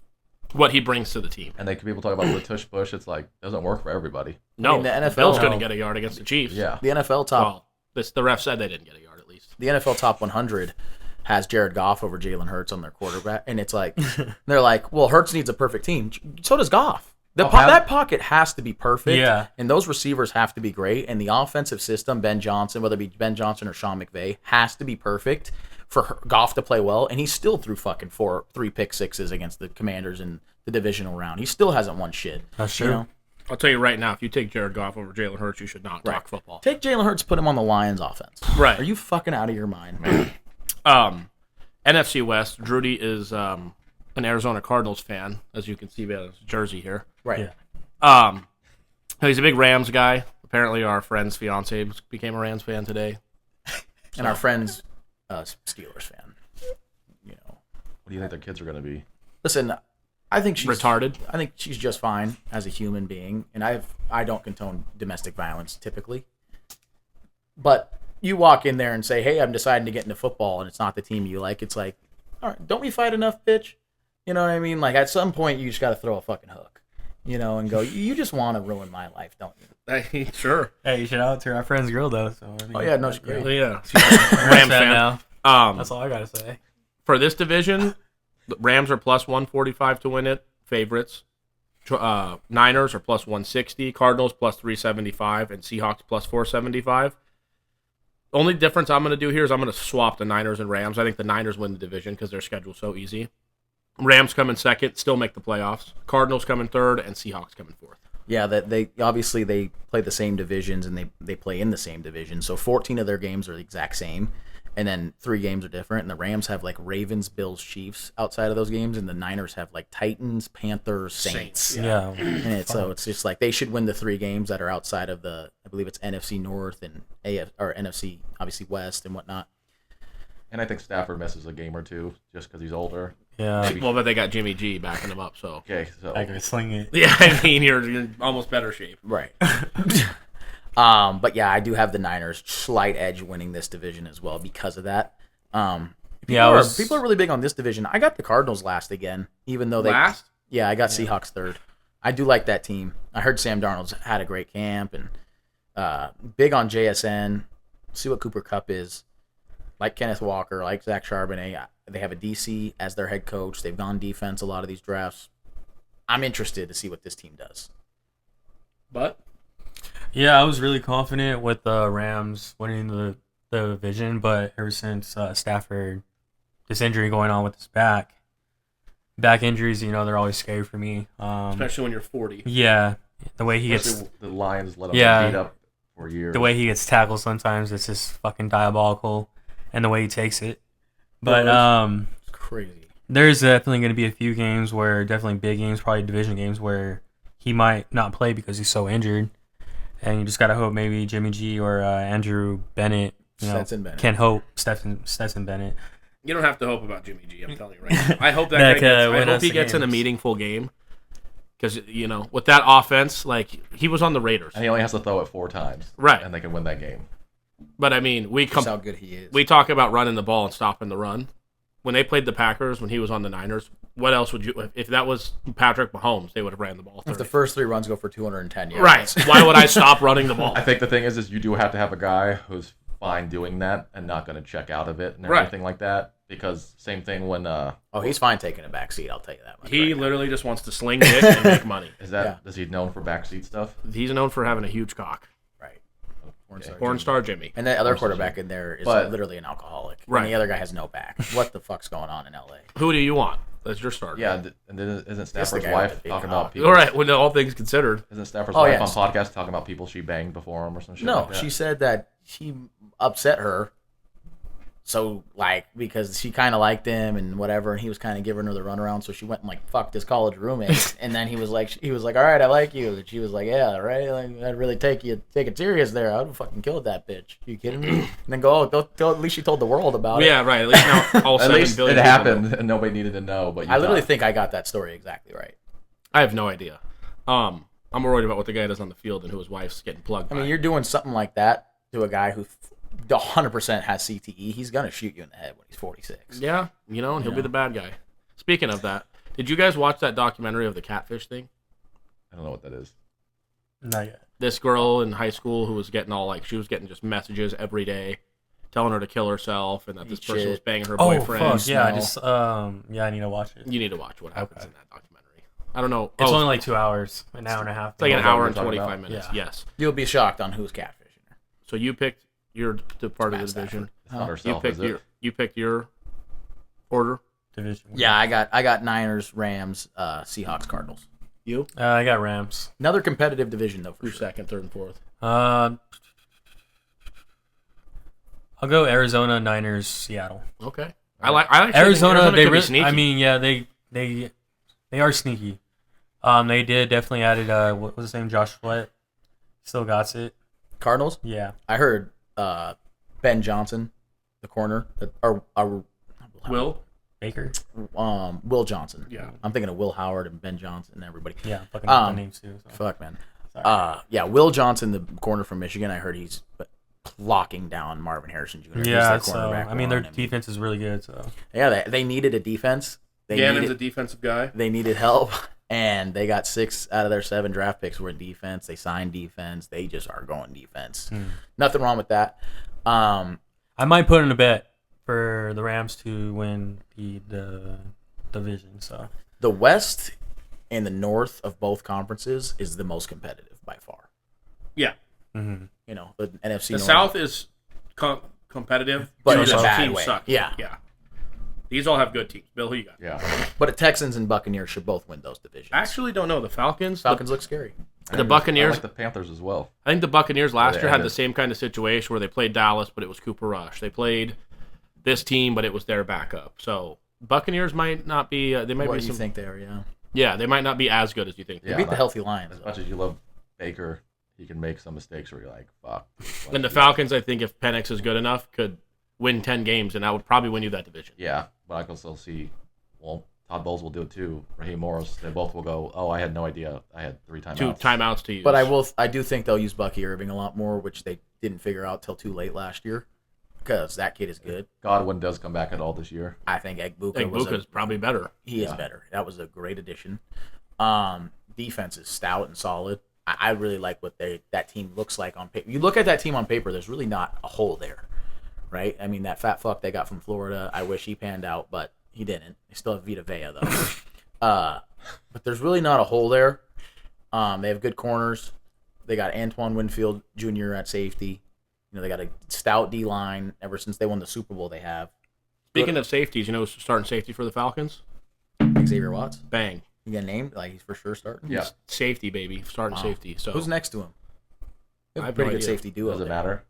what he brings to the team. And people talk about the tush push. It's like, doesn't work for everybody. No, I mean, the NFL Bills couldn't get a yard against the Chiefs. Yeah. The NFL top, Well, the ref said they didn't get a yard at least. the NFL top 100 has Jared Goff over Jalen Hurts on their quarterback, and it's like they're like, well, Hurts needs a perfect team. So does Goff. That pocket has to be perfect, Yeah. and those receivers have to be great, and the offensive system, Ben Johnson, whether it be Ben Johnson or Sean McVay, has to be perfect for Goff to play well, and he still threw fucking 3 pick sixes against the Commanders in the divisional round. He still hasn't won shit. That's true. You know? I'll tell you right now, if you take Jared Goff over Jalen Hurts, you should not talk football. Take Jalen Hurts, put him on the Lions offense. Right. Are you fucking out of your mind, man? NFC West, Drudy is an Arizona Cardinals fan, as you can see by his jersey here. Right. Yeah. He's a big Rams guy. Apparently our friend's fiance became a Rams fan today. And our friend's Steelers fan. You know. What do you think their kids are going to be? Listen, I think she's Retarded. I think she's just fine as a human being, and I don't condone domestic violence typically. But you walk in there and say, "Hey, I'm deciding to get into football," and it's not the team you like. It's like, all right, don't we fight enough, bitch? You know what I mean? Like at some point, you just got to throw a fucking hook, you know, and go. You just want to ruin my life, don't you? Sure. Hey, shout out to our friend's girl though. So I mean, Oh yeah, no, she's great. Yeah. Rams fan. now. Um, That's all I gotta say. for this division, the Rams are plus 145 to win it, favorites. Niners are plus 160, Cardinals plus 375, and Seahawks plus 475. The only difference I'm going to do here is I'm going to swap the Niners and Rams. I think the Niners win the division because their schedule's so easy. Rams come in second, still make the playoffs. Cardinals come in third, and Seahawks come in fourth. Yeah, that they obviously they play the same divisions and they play in the same division. So 14 of their games are the exact same. And then 3 games are different. And the Rams have like Ravens, Bills, Chiefs outside of those games. And the Niners have like Titans, Panthers, Saints. Yeah. And so it's just like they should win the 3 games that are outside of the, I believe it's NFC North and NFC, obviously West and whatnot. And I think Stafford misses a game or two just because he's older. Yeah. Well, but they got Jimmy G backing him up, so. Okay, so I can sling it. Yeah, I mean, you're in almost better shape. Right. But yeah, I do have the Niners slight edge winning this division as well because of that. People are really big on this division. I got the Cardinals last again, even though they Last? Yeah, I got Seahawks third. I do like that team. I heard Sam Darnold's had a great camp and big on JSN. See what Cooper Kupp is. Like Kenneth Walker, like Zach Charbonnet. They have a DC as their head coach. They've gone defense a lot of these drafts. I'm interested to see what this team does. But? Yeah, I was really confident with the Rams winning the division, but ever since Stafford, this injury going on with his back injuries, they're always scary for me. Especially when you're 40. Yeah, the way he gets the Lions let him beat up for years. The way he gets tackled sometimes, it's just fucking diabolical, and the way he takes it. But it's crazy. There's definitely going to be a few games where, definitely big games, probably division games, where he might not play because he's so injured. And you just got to hope maybe Jimmy G or Andrew Bennett, Stetson Bennett. Can hope Stetson Bennett. You don't have to hope about Jimmy G, I'm telling you right now. I hope that he gets in a meaningful game. Because, with that offense, like, he was on the Raiders. And he only has to throw it 4 times. Right. And they can win that game. But, I mean, That's how good he is. We talk about running the ball and stopping the run. When they played the Packers, when he was on the Niners, what else would you... If that was Patrick Mahomes, they would have ran the ball 30. If the first 3 runs go for 210 yards. Right. Why would I stop running the ball? I think the thing is you do have to have a guy who's fine doing that and not going to check out of it and everything like that. Because same thing when... he's fine taking a back seat, I'll tell you that much. He literally just wants to sling dick and make money. Is he known for backseat stuff? He's known for having a huge cock. Right. Porn star Jimmy. And the other quarterback in there is literally an alcoholic. Right. And the other guy has no back. What the fuck's going on in L.A.? Who do you want? That's your starter. Yeah, and then isn't Stafford's guy wife with the talking big about people? All right, when all things considered. Isn't Stafford's wife on podcast talking about people she banged before him or some shit like that? She said that he upset her. So, because she kind of liked him and whatever, and he was kind of giving her the runaround, so she went and, fucked his college roommate. And then he was like, all right, I like you. And she was like, yeah, right? I'd really take it serious there. I would have fucking killed that bitch. Are you kidding me? And then at least she told the world about it. Yeah, right. At least now all 7 least billion it happened and nobody needed to know. But I literally think I got that story exactly right. I have no idea. I'm worried about what the guy does on the field and who his wife's getting plugged by. I mean, you're doing something like that to a guy who 100% has CTE. He's going to shoot you in the head when he's 46. Yeah, and he'll be the bad guy. Speaking of that, did you guys watch that documentary of the catfish thing? I don't know what that is. Not yet. This girl in high school who was getting she was getting just messages every day telling her to kill herself and that this person was banging her boyfriend. Oh, fuck. Yeah, I need to watch it. You need to watch what happens in that documentary. I don't know. It's only 2 hours, an hour and a half. It's like an hour and 25 minutes, Yeah. yes. You'll be shocked on who's catfishing her. So you picked your part of the division. It's not herself, is it? You picked your order. Division. Yeah, I got Niners, Rams, Seahawks, Cardinals. You? I got Rams. Another competitive division, though, for Who's sure. second, third, and fourth? I'll go Arizona, Niners, Seattle. Okay. I like Arizona. They could be really. sneaky. I mean, yeah, they are sneaky. They did definitely added what was his name, Josh Flett. Still got it. Cardinals? Yeah. I heard Ben Johnson, the corner, Will? Baker. Will Johnson. Yeah. I'm thinking of Will Howard and Ben Johnson and everybody. Yeah, fucking my names too. So. Fuck, man. Sorry. Yeah, Will Johnson, the corner from Michigan. I heard he's locking down Marvin Harrison Jr. Yeah, so I mean their defense is really good. So yeah, they needed a defense. Gannon's a defensive guy. They needed help, and they got 6 out of their 7 draft picks were in defense. They signed defense. They just are going defense. Nothing wrong with that. I might put in a bet for the Rams to win the division. So the West and the North of both conferences is the most competitive by far. Yeah. Mm-hmm. The NFC The North. South is competitive, but these in a bad teams way. suck. Yeah. These all have good teams. Bill, who you got? Yeah. But the Texans and Buccaneers should both win those divisions. I actually don't know. The Falcons look scary. The Buccaneers. I like the Panthers as well. I think the Buccaneers last They year had ended. the same kind of situation where they played Dallas, but it was Cooper Rush. They played this team, but it was their backup. So Buccaneers might not be. They might What be do you some. think they are? Yeah. Yeah, they might not be as good as you think. They Yeah, beat the healthy Lions. As though. much as you love Baker, he can make some mistakes where you're like, fuck. And the Falcons, I think, if Penix is good enough, could win 10 games, and that would probably win you that division. Yeah, but I can still see, well, Todd Bowles will do it too. Raheem Morris, they both will go, oh, I had no idea. I had 3 timeouts. 2 timeouts to use. But I do think they'll use Bucky Irving a lot more, which they didn't figure out till too late last year, because that kid is good. Godwin does come back at all this year. I think Egbuka is probably better. He is better. That was a great addition. Defense is stout and solid. I really like what that team looks like on paper. You look at that team on paper, there's really not a hole there, right? I mean, that fat fuck they got from Florida, I wish he panned out, but he didn't. They still have Vita Vea, though. But there's really not a hole there. They have good corners. They got Antoine Winfield Jr. at safety. You know, they got a stout D-line ever since they won the Super Bowl they have. Speaking of safeties, you know who's starting safety for the Falcons? Xavier Watts. Bang. You get named? Like, he's for sure starting? Yeah. Safety, baby. Starting safety. So Who's next to him? They I have have a pretty no good idea. safety duo. Does it there. matter?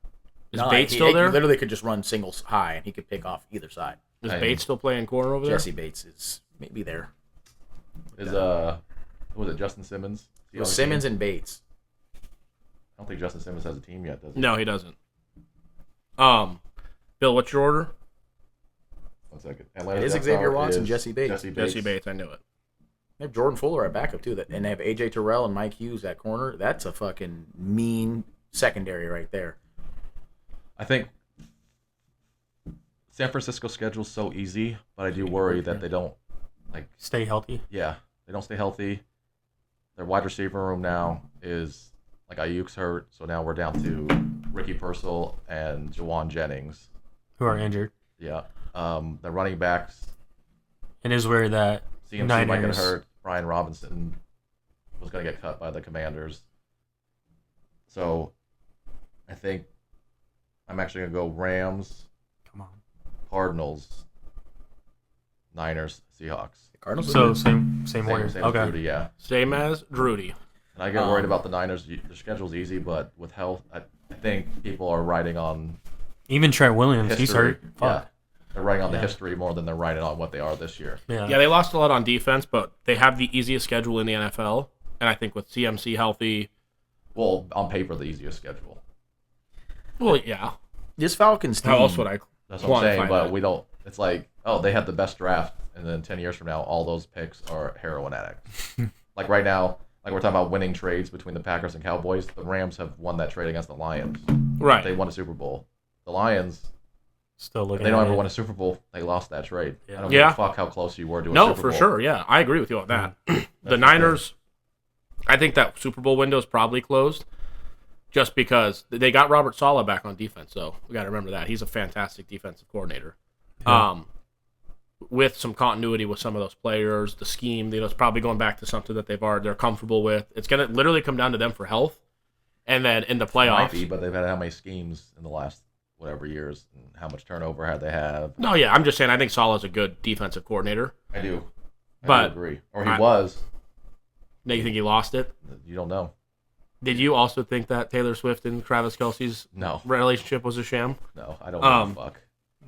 Is No, Bates he still there? literally could just run singles high, and he could pick off either side. Is Hey. Bates still playing corner over there? Jesse Bates is maybe there. Is who was it, Justin Simmons? Is he It was on the Simmons team? and Bates. I don't think Justin Simmons has a team yet, does he? No, he doesn't. Bill, what's your order? 1 second. It is Xavier Watts and Jesse Bates. Jesse Bates, I knew it. They have Jordan Fuller at backup, too. And they have A.J. Terrell and Mike Hughes at corner. That's a fucking mean secondary right there. I think San Francisco's schedule's so easy, but I do worry that they don't, Stay healthy. they don't stay healthy. Their wide receiver room now is, Ayuk's hurt, so now we're down to Ricky Purcell and Jawan Jennings. Who are injured. Yeah. The running backs, And is where that CMC might get Niners- hurt. Brian Robinson was going to get cut by the Commanders. So I think I'm actually going to go Rams, Come on. Cardinals, Niners, Seahawks. The Cardinals So are same Same order. as Okay. Rudy, yeah. Same as Drudy. And I get worried about the Niners. Their schedule's easy, but with health, I think people are riding on Even Trent Williams, history. he's hurt. Yeah. Fuck. They're riding on the Yeah. history more than they're riding on what they are this year. Yeah. Yeah, they lost a lot on defense, but they have the easiest schedule in the NFL. And I think with CMC healthy, Well, on paper, the easiest schedule. well, yeah. This Falcons team. How else would I? That's what I'm saying, quantify but that? we don't. It's like, oh, they had the best draft, and then 10 years from now, all those picks are heroin addicts. Like right now, we're talking about winning trades between the Packers and Cowboys. The Rams have won that trade against the Lions. Right. They won a Super Bowl. The Lions, Still if looking they don't at ever it. win a Super Bowl, they lost that trade. Yeah. I don't Yeah. give a fuck how close you were to a No, Super for Bowl. sure. Yeah, I agree with you on that. the the Niners, I think that Super Bowl window is probably closed just because they got Robert Saleh back on defense. So we got to remember that. He's a fantastic defensive coordinator. Yeah. With some continuity with some of those players, the scheme, it's probably going back to something that they're comfortable with. It's going to literally come down to them for health. And then in the It might playoffs. be, but they've had how many schemes in the last whatever years, and how much turnover had they have. No, yeah, I'm just saying I think Saleh's a good defensive coordinator. I do. I But do agree. Or he I- was. Now you think he lost it? You don't know. Did you also think that Taylor Swift and Travis Kelce's No. relationship was a sham? No, I don't give a fuck.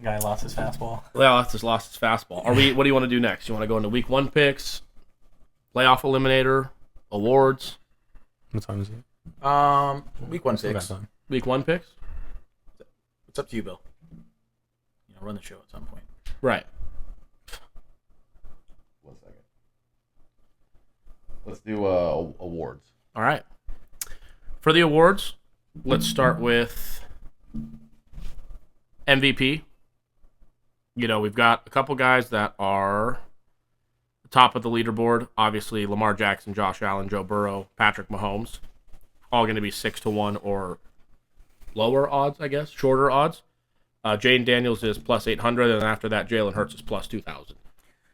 Guy lost his fastball. Well, that's just lost his fastball. What do you want to do next? You want to go into week 1 picks, playoff eliminator, awards, What time is it? Week 1 Still got picks. time. week 1 picks? It's up to you, Bill. Run the show at some point. Right. 1 second. Let's do awards. All right. For the awards, let's start with MVP. We've got a couple guys that are top of the leaderboard. Obviously, Lamar Jackson, Josh Allen, Joe Burrow, Patrick Mahomes. All going to be 6-1 or lower odds, I guess, shorter odds. Jaden Daniels is plus 800, and after that, Jalen Hurts is plus 2,000.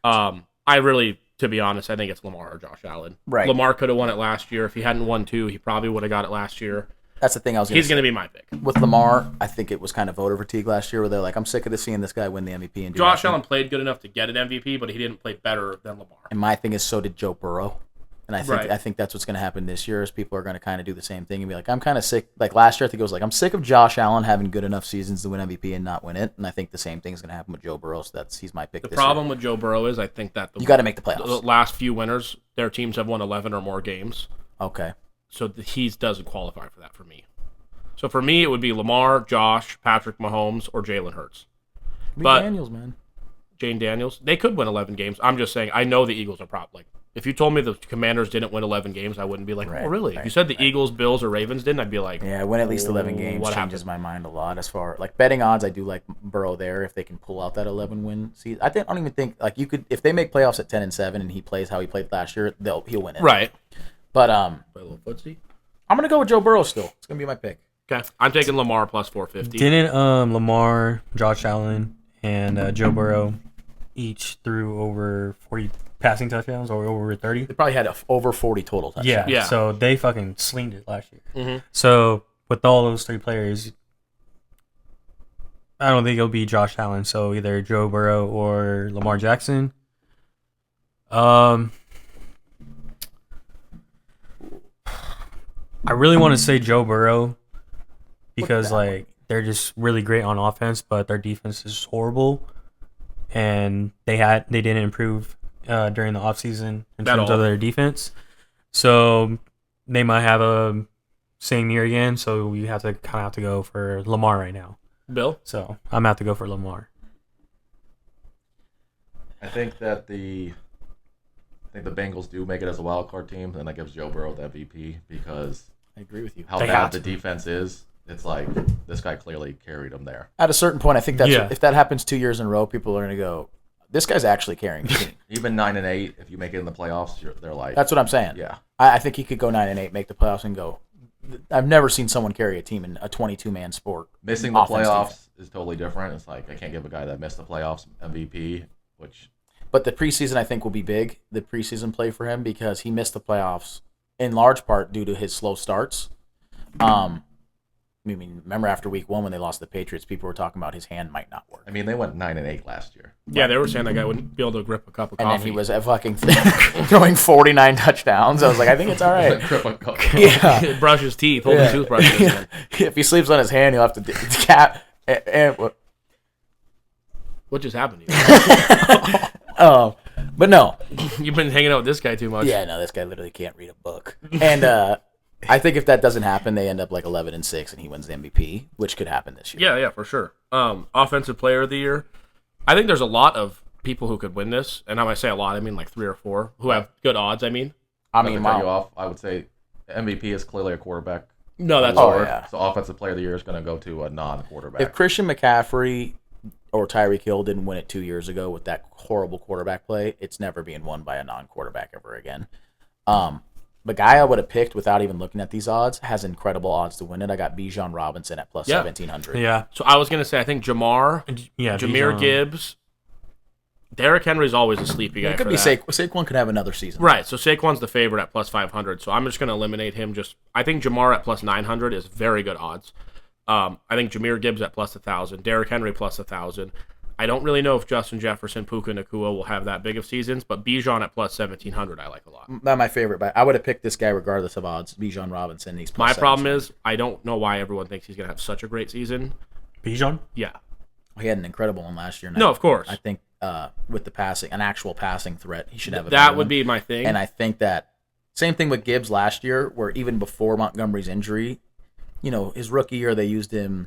I really, to be honest, I think it's Lamar or Josh Allen. Right. Lamar could have won it last year. If he hadn't won 2, he probably would have got it last year. That's the thing I was going to He's say. going to be my pick. With Lamar, I think it was kind of voter fatigue last year where they're like, I'm sick of this seeing this guy win the MVP. And do Josh nothing. Allen played good enough to get an MVP, but he didn't play better than Lamar. And my thing is, so did Joe Burrow. And I Right. think that's what's going to happen this year is people are going to kind of do the same thing and be like, I'm kind of sick. Like last year, I think it was like, I'm sick of Josh Allen having good enough seasons to win MVP and not win it. And I think the same thing is going to happen with Joe Burrow. So he's my pick The this problem year. with Joe Burrow is I think that You got to make the the playoffs. last few winners, their teams have won 11 or more games. Okay. So he doesn't qualify for that for me. So for me, it would be Lamar, Josh, Patrick Mahomes, or Jalen Hurts. But Daniels, man. Jane Daniels, they could win 11 games. I'm just saying, I know the Eagles are like, if you told me the Commanders didn't win 11 games, I wouldn't be like, Right, oh, really? If right, you said the right. Eagles, Bills, or Ravens didn't, I'd be like, Yeah, win at least 11 games what changes happened? my mind a lot as far like betting odds. I do like Burrow there if they can pull out that 11 win season. I don't even think like you could if they make playoffs at 10-7 and he plays how he played last year, he'll win it. Right. But Play a little footsie. I'm gonna go with Joe Burrow still. It's gonna be my pick. Okay. I'm taking Lamar plus 450. Didn't Lamar, Josh Allen, and Joe Burrow each threw over 40 passing touchdowns or over 30? They probably had over 40 total touchdowns. Yeah, Yeah. so they fucking slinged it last year. Mhm. So with all those three players, I don't think it'll be Josh Allen. So either Joe Burrow or Lamar Jackson. I really want to say Joe Burrow because like they're just really great on offense, but their defense is horrible, and they didn't improve during the offseason in At terms all. of their defense. So they might have a same year again. So we have to go for Lamar right now. Bill? So I'm gonna have to go for Lamar. I think the Bengals do make it as a wild card team, and that gives Joe Burrow the MVP because I agree with you. how They bad have the to. defense is. It's like this guy clearly carried them there. At a certain point, I think that's Yeah. if that happens 2 years in a row, people are gonna go, this guy's actually carrying the team. Even 9-8, if you make it in the playoffs, they're like, That's what I'm saying. yeah. I think he could go 9-8, make the playoffs, and go. I've never seen someone carry a team in a 22-man sport. Missing the Offense, playoffs is totally different. It's like I can't give a guy that missed the playoffs MVP, which But the preseason, I think, will be big, the preseason play for him, because he missed the playoffs in large part due to his slow starts. I mean, remember after week 1 when they lost to the Patriots, people were talking about his hand might not work. I mean they went 9-8 last year. Yeah, they were saying that guy wouldn't be able to grip a cup of And coffee. then he was at fucking throwing 49 touchdowns. I was like, I think it's all right. Yeah. brush his teeth, hold his toothbrush in his hand. If he sleeps on his hand, he'll have to cap. What just happened to you? But no. You've been hanging out with this guy too much. Yeah, no, this guy literally can't read a book. And I think if that doesn't happen, they end up like 11-6, and he wins the MVP, which could happen this year. Yeah, for sure. Offensive player of the year. I think there's a lot of people who could win this, and when I say a lot, I mean like 3 or 4 who have good odds. I mean, I Not mean, to cut you wow. off, I would say MVP is clearly a quarterback. no, that's Oh, award. yeah. So offensive player of the year is going to go to a non-quarterback. If Christian McCaffrey or Tyreek Hill didn't win it 2 years ago with that horrible quarterback play, it's never being won by a non-quarterback ever again. The guy I would have picked without even looking at these odds has incredible odds to win it. I got Bijan Robinson at plus Yeah. 1,700. Yeah, So I was gonna say I think Jameer Bijan. Gibbs, Derrick Henry's always a sleepy guy. It could for be that. Saquon could have another season. Right, so Saquon's the favorite at plus 500, so I'm just going to eliminate him. I think Jamar at plus 900 is very good odds. I think Jameer Gibbs at plus 1,000, Derrick Henry plus 1,000. I don't really know if Justin Jefferson, Puka Nacua will have that big of seasons, but Bijan at plus 1,700 I like a lot. Not my favorite, but I would have picked this guy regardless of odds. Bijan Robinson. He's plus My problem 17. is I don't know why everyone thinks he's going to have such a great season. Bijan. Yeah. He had an incredible one last year. And No, of course. I think with the passing, an actual passing threat, he should have a That better would one. be my thing. And I think that same thing with Gibbs last year, where even before Montgomery's injury, his rookie year they used him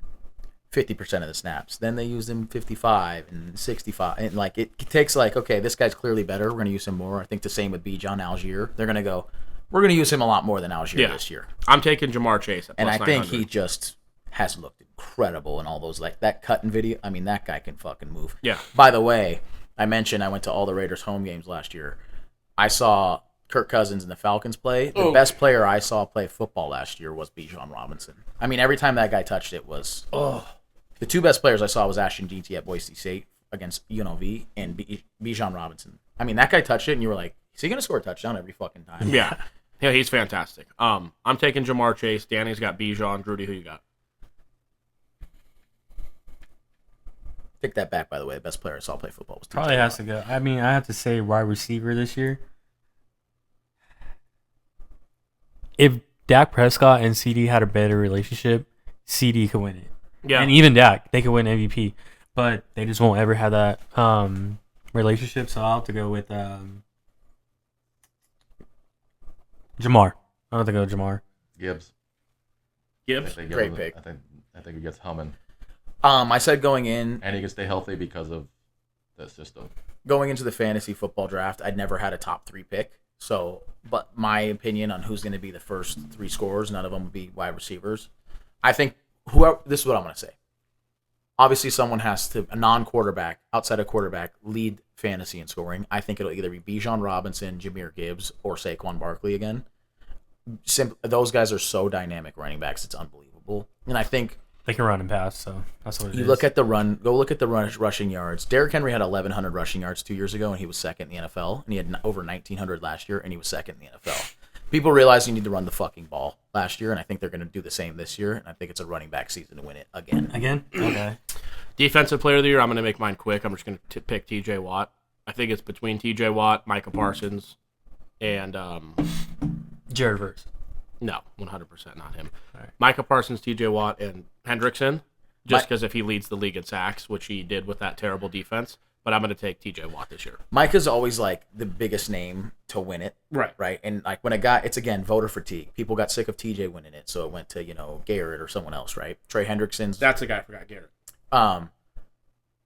50% of the snaps. Then they used him 55 and 65. And like it takes okay, this guy's clearly better. We're gonna use him more. I think the same with Bijan Algier. They're gonna go, we're gonna use him a lot more than Algier Yeah. this year. I'm taking Jamar Chase at plus And I 900. think he just has looked incredible in all those that cutting video. I mean, that guy can fucking move. Yeah. By the way, I mentioned I went to all the Raiders home games last year. I saw Kirk Cousins and the Falcons play. The best player I saw play football last year was Bijan Robinson. I mean, every time that guy touched it was the two best players I saw was Ashton GT at Boise State against UNLV and Bijan Robinson. I mean, that guy touched it and you were like, is he going to score a touchdown every fucking time? Yeah. Yeah, he's fantastic. I'm taking Jamar Chase. Danny's got Bijan. Drudy, who you got? Take that back, by the way. The best player I saw play football was Probably TJ has Watt. to go. I mean, I have to say wide receiver this year. if Dak Prescott and CD had a better relationship, CD could win it. Yeah. And even Dak, they could win MVP. But they just won't ever have that relationship, so I'll have to go with Jamar. I'll have to go with Jamar. Gibbs. Great pick. I think he gets humming. I said going in, And he can stay healthy because of the system. going into the fantasy football draft, I'd never had a top 3 pick. So, but my opinion on who's going to be the first 3 scorers, none of them would be wide receivers. I think this is what I'm going to say. Obviously, someone has to, a non-quarterback, outside of quarterback, lead fantasy in scoring. I think it'll either be Bijan Robinson, Jahmyr Gibbs, or Saquon Barkley again. Those guys are so dynamic running backs, it's unbelievable. And I think They can run and pass, so that's what it is. you look at the run, go look at the rushing yards. Derrick Henry had 1,100 rushing yards 2 years ago, and he was second in the NFL. And he had over 1,900 last year, and he was second in the NFL. People realize you need to run the fucking ball last year, and I think they're going to do the same this year. And I think it's a running back season to win it again. Again? Okay. Defensive player of the year, I'm going to make mine quick. I'm just going to pick TJ Watt. I think it's between TJ Watt, Micah Parsons, and Jared Verse. no, 100% not him. All right. Micah Parsons, TJ Watt, and Hendrickson, just because if he leads the league in sacks, which he did with that terrible defense. But I'm going to take TJ Watt this year. Micah's always like the biggest name to win it. Right. And like when it's again, voter fatigue. People got sick of TJ winning it, so it went to, Garrett or someone else, right? Trey Hendrickson's. That's the guy I forgot, Garrett.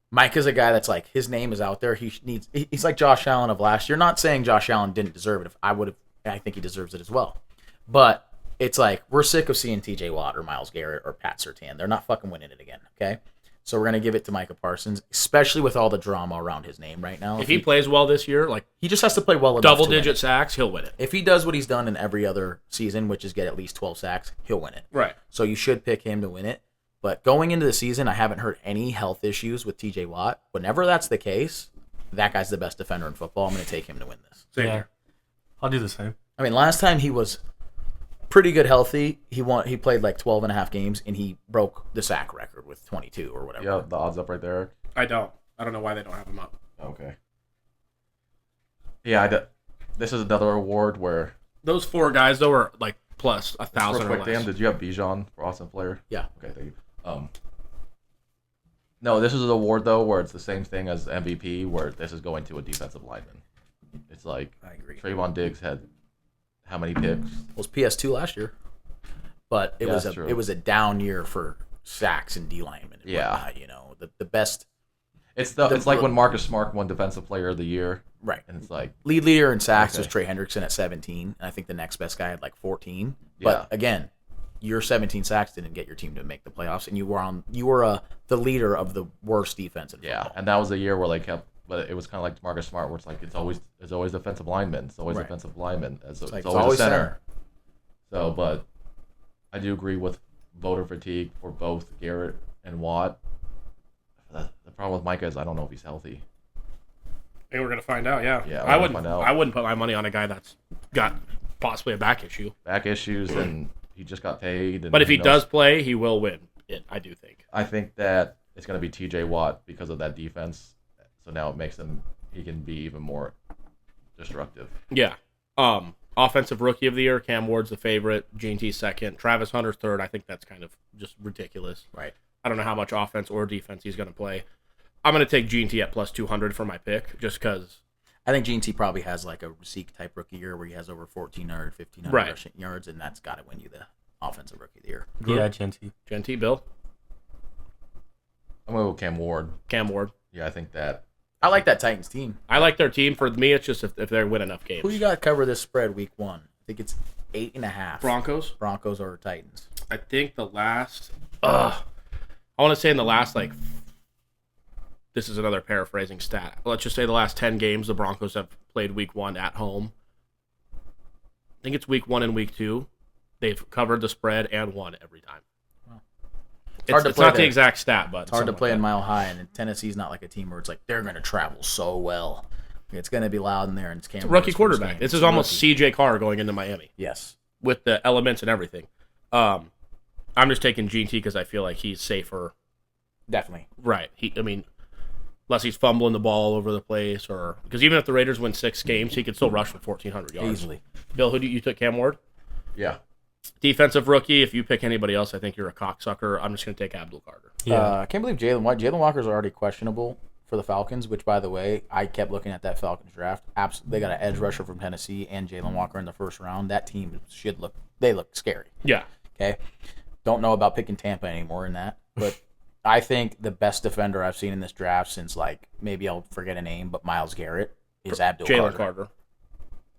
Micah's a guy that's like, his name is out there. He's like Josh Allen of last year. Not saying Josh Allen didn't deserve it. I think he deserves it as well. But it's like, we're sick of seeing TJ Watt or Myles Garrett or Pat Surtain. They're not fucking winning it again, okay? So we're going to give it to Micah Parsons, especially with all the drama around his name right now. If he plays well this year, like he just has to play well enough double-digit sacks, he'll win it. If he does what he's done in every other season, which is get at least 12 sacks, he'll win it. Right. So you should pick him to win it. But going into the season, I haven't heard any health issues with TJ Watt. Whenever that's the case, that guy's the best defender in football. I'm going to take him to win this. Same Yeah. here. I'll do the same. I mean, last time he was pretty good healthy. He played like 12 and a half games, and he broke the sack record with 22 or whatever. Yeah, the odds up right there. I don't know why they don't have him up. Okay. Yeah, this is another award where... Those 4 guys, though, are like plus 1,000 or Real less. quick, Dan, did you have Bijan for Awesome Player? Yeah. Okay, thank you. No, this is an award, though, where it's the same thing as MVP, where this is going to a defensive lineman. It's like I agree. Trayvon Diggs had how many picks? It was PS2 last year, but it was a down year for sacks and D linemen. And whatnot, the best. It's like when Marcus Smart won Defensive Player of the Year, right? And it's like lead leader in sacks was Trey Hendrickson at 17, and I think the next best guy had like 14. But again, your 17 sacks didn't get your team to make the playoffs, and you were the leader of the worst defense in football. and that was a year where they kept. But it was kind of like Marcus Smart, where it's like it's always defensive linemen. It's always defensive linemen. It's always a center. So, but I do agree with voter fatigue for both Garrett and Watt. The problem with Micah is I don't know if he's healthy. Maybe we're gonna find out. Yeah. Yeah, I wouldn't put my money on a guy that's got possibly a back issue. Back issues, and he just got paid. But if he does play, he will win it. I do think. I think that it's gonna be T.J. Watt because of that defense. So now it makes he can be even more destructive. Yeah. Offensive Rookie of the Year, Cam Ward's the favorite, G&T second, Travis Hunter's third. I think that's kind of just ridiculous. Right. I don't know how much offense or defense he's going to play. I'm going to take G&T at plus 200 for my pick, just because. I think G&T probably has like a Zeke-type rookie year where he has over 1,400, 1,500 rushing yards, and that's got to win you the Offensive Rookie of the Year. Yeah, Genty. Genty, Bill? I'm going to go Cam Ward. Cam Ward. Yeah, I think that. I like that Titans team. I like their team. For me, it's just if they win enough games. Who you got to cover this spread week 1? I think it's 8.5. Broncos or Titans. I think the last... I want to say in the last, this is another paraphrasing stat. Let's just say the last 10 games the Broncos have played week 1 at home. I think it's week 1 and week 2. They've covered the spread and won every time. It's not the exact stat, but it's hard to play in Mile High, and Tennessee's not like a team where it's like they're going to travel so well. It's going to be loud in there, and it's rookie quarterback. This is almost C.J. Carr going into Miami. Yes, with the elements and everything. I'm just taking G&T because I feel like he's safer. Definitely, right. Unless he's fumbling the ball all over the place, or because even if the Raiders win 6 games, he could still rush for 1,400 yards easily. Bill, who do you took? Cam Ward. Yeah. Defensive rookie, if you pick anybody else, I think you're a cocksucker. I'm just going to take Abdul Carter. Yeah. I can't believe Jalen Walker's already questionable for the Falcons, which, by the way, I kept looking at that Falcons draft. They got an edge rusher from Tennessee and Jalen Walker in the first round. That team they look scary. Yeah. Okay? Don't know about picking Tampa anymore in that, but I think the best defender I've seen in this draft since, like, maybe I'll forget a name, but Myles Garrett is Abdul Jalen Carter. Carter.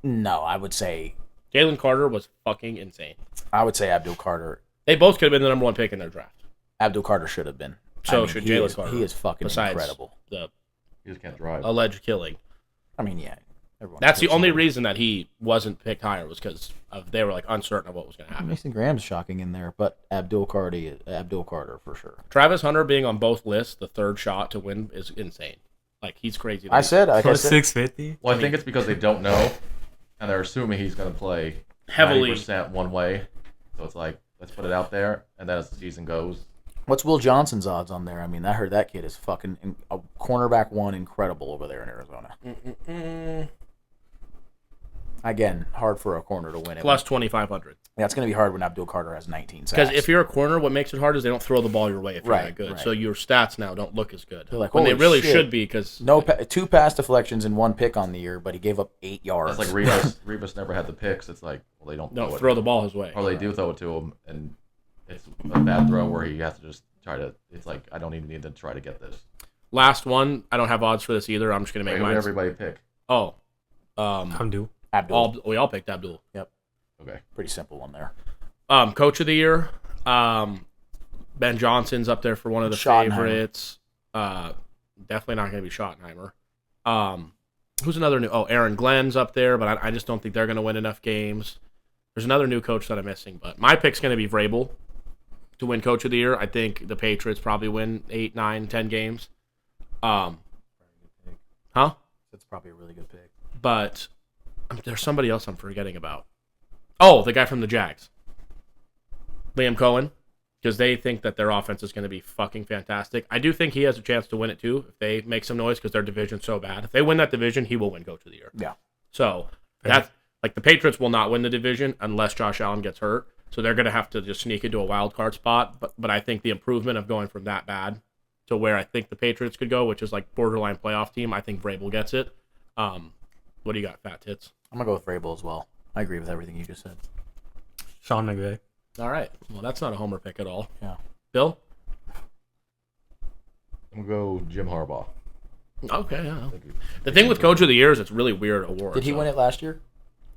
No, I would say Jalen Carter was fucking insane. Abdul Carter. They both could have been the number one pick in their draft. Abdul Carter should have been. So should Jalen Carter. He is fucking Besides incredible. The He just can't drive. alleged killing. I mean, yeah. That's the only reason that he wasn't picked higher was because they were like uncertain of what was going to happen. Mason Graham's shocking in there, but Abdul Carter for sure. Travis Hunter being on both lists, the third shot to win, is insane. Like, he's crazy. I said 650. Well, I think it's because they don't know, and they're assuming he's going to play Heavily. 90% one way. So it's like, let's put it out there, and then as the season goes, What's Will Johnson's odds on there? I mean, I heard that kid is fucking a cornerback one incredible over there in Arizona. Again, hard for a corner to win it. Plus 2,500. Yeah, it's going to be hard when Abdul Carter has 19 sacks. Because if you're a corner, what makes it hard is they don't throw the ball your way if you're Right, that good. right. So your stats now don't look as good. They're like, when they holy really shit. should be because two pass deflections and one pick on the year, but he gave up 8 yards. it's like Revis never had the picks. It's like, well, they don't throw the ball his way. Or they do throw it to him, and it's a bad throw where he has to just try to. It's like, I don't even need to try to get this. Last one, I don't have odds for this either. I'm just going to make Who did mine. everybody pick? Oh. I'm due. Abdul. We all picked Abdul. Yep. Okay. Pretty simple one there. Coach of the year, Ben Johnson's up there for one of the Schottenheimer. favorites. Definitely not going to be Schottenheimer. Who's another new? Oh, Aaron Glenn's up there, but I just don't think they're going to win enough games. There's another new coach that I'm missing, but my pick's going to be Vrabel to win Coach of the Year. I think the Patriots probably win 8, 9, 10 games. Huh? That's probably a really good pick. But there's somebody else I'm forgetting about. Oh, the guy from the Jags. Liam Cohen. Because they think that their offense is going to be fucking fantastic. I do think he has a chance to win it too if they make some noise because their division's so bad. If they win that division, he will win Coach of the Year. Yeah. So that's like the Patriots will not win the division unless Josh Allen gets hurt. So they're going to have to just sneak into a wild card spot. But I think the improvement of going from that bad to where I think the Patriots could go, which is like borderline playoff team, I think Vrabel gets it. What do you got, Fat Tits? I'm going to go with Vrabel as well. I agree with everything you just said. Sean McVay. All right. Well, that's not a homer pick at all. Yeah. Bill? I'm going to go Jim Harbaugh. Okay, yeah. The thing with Coach of the Year is it's really weird award. Did he win it last year?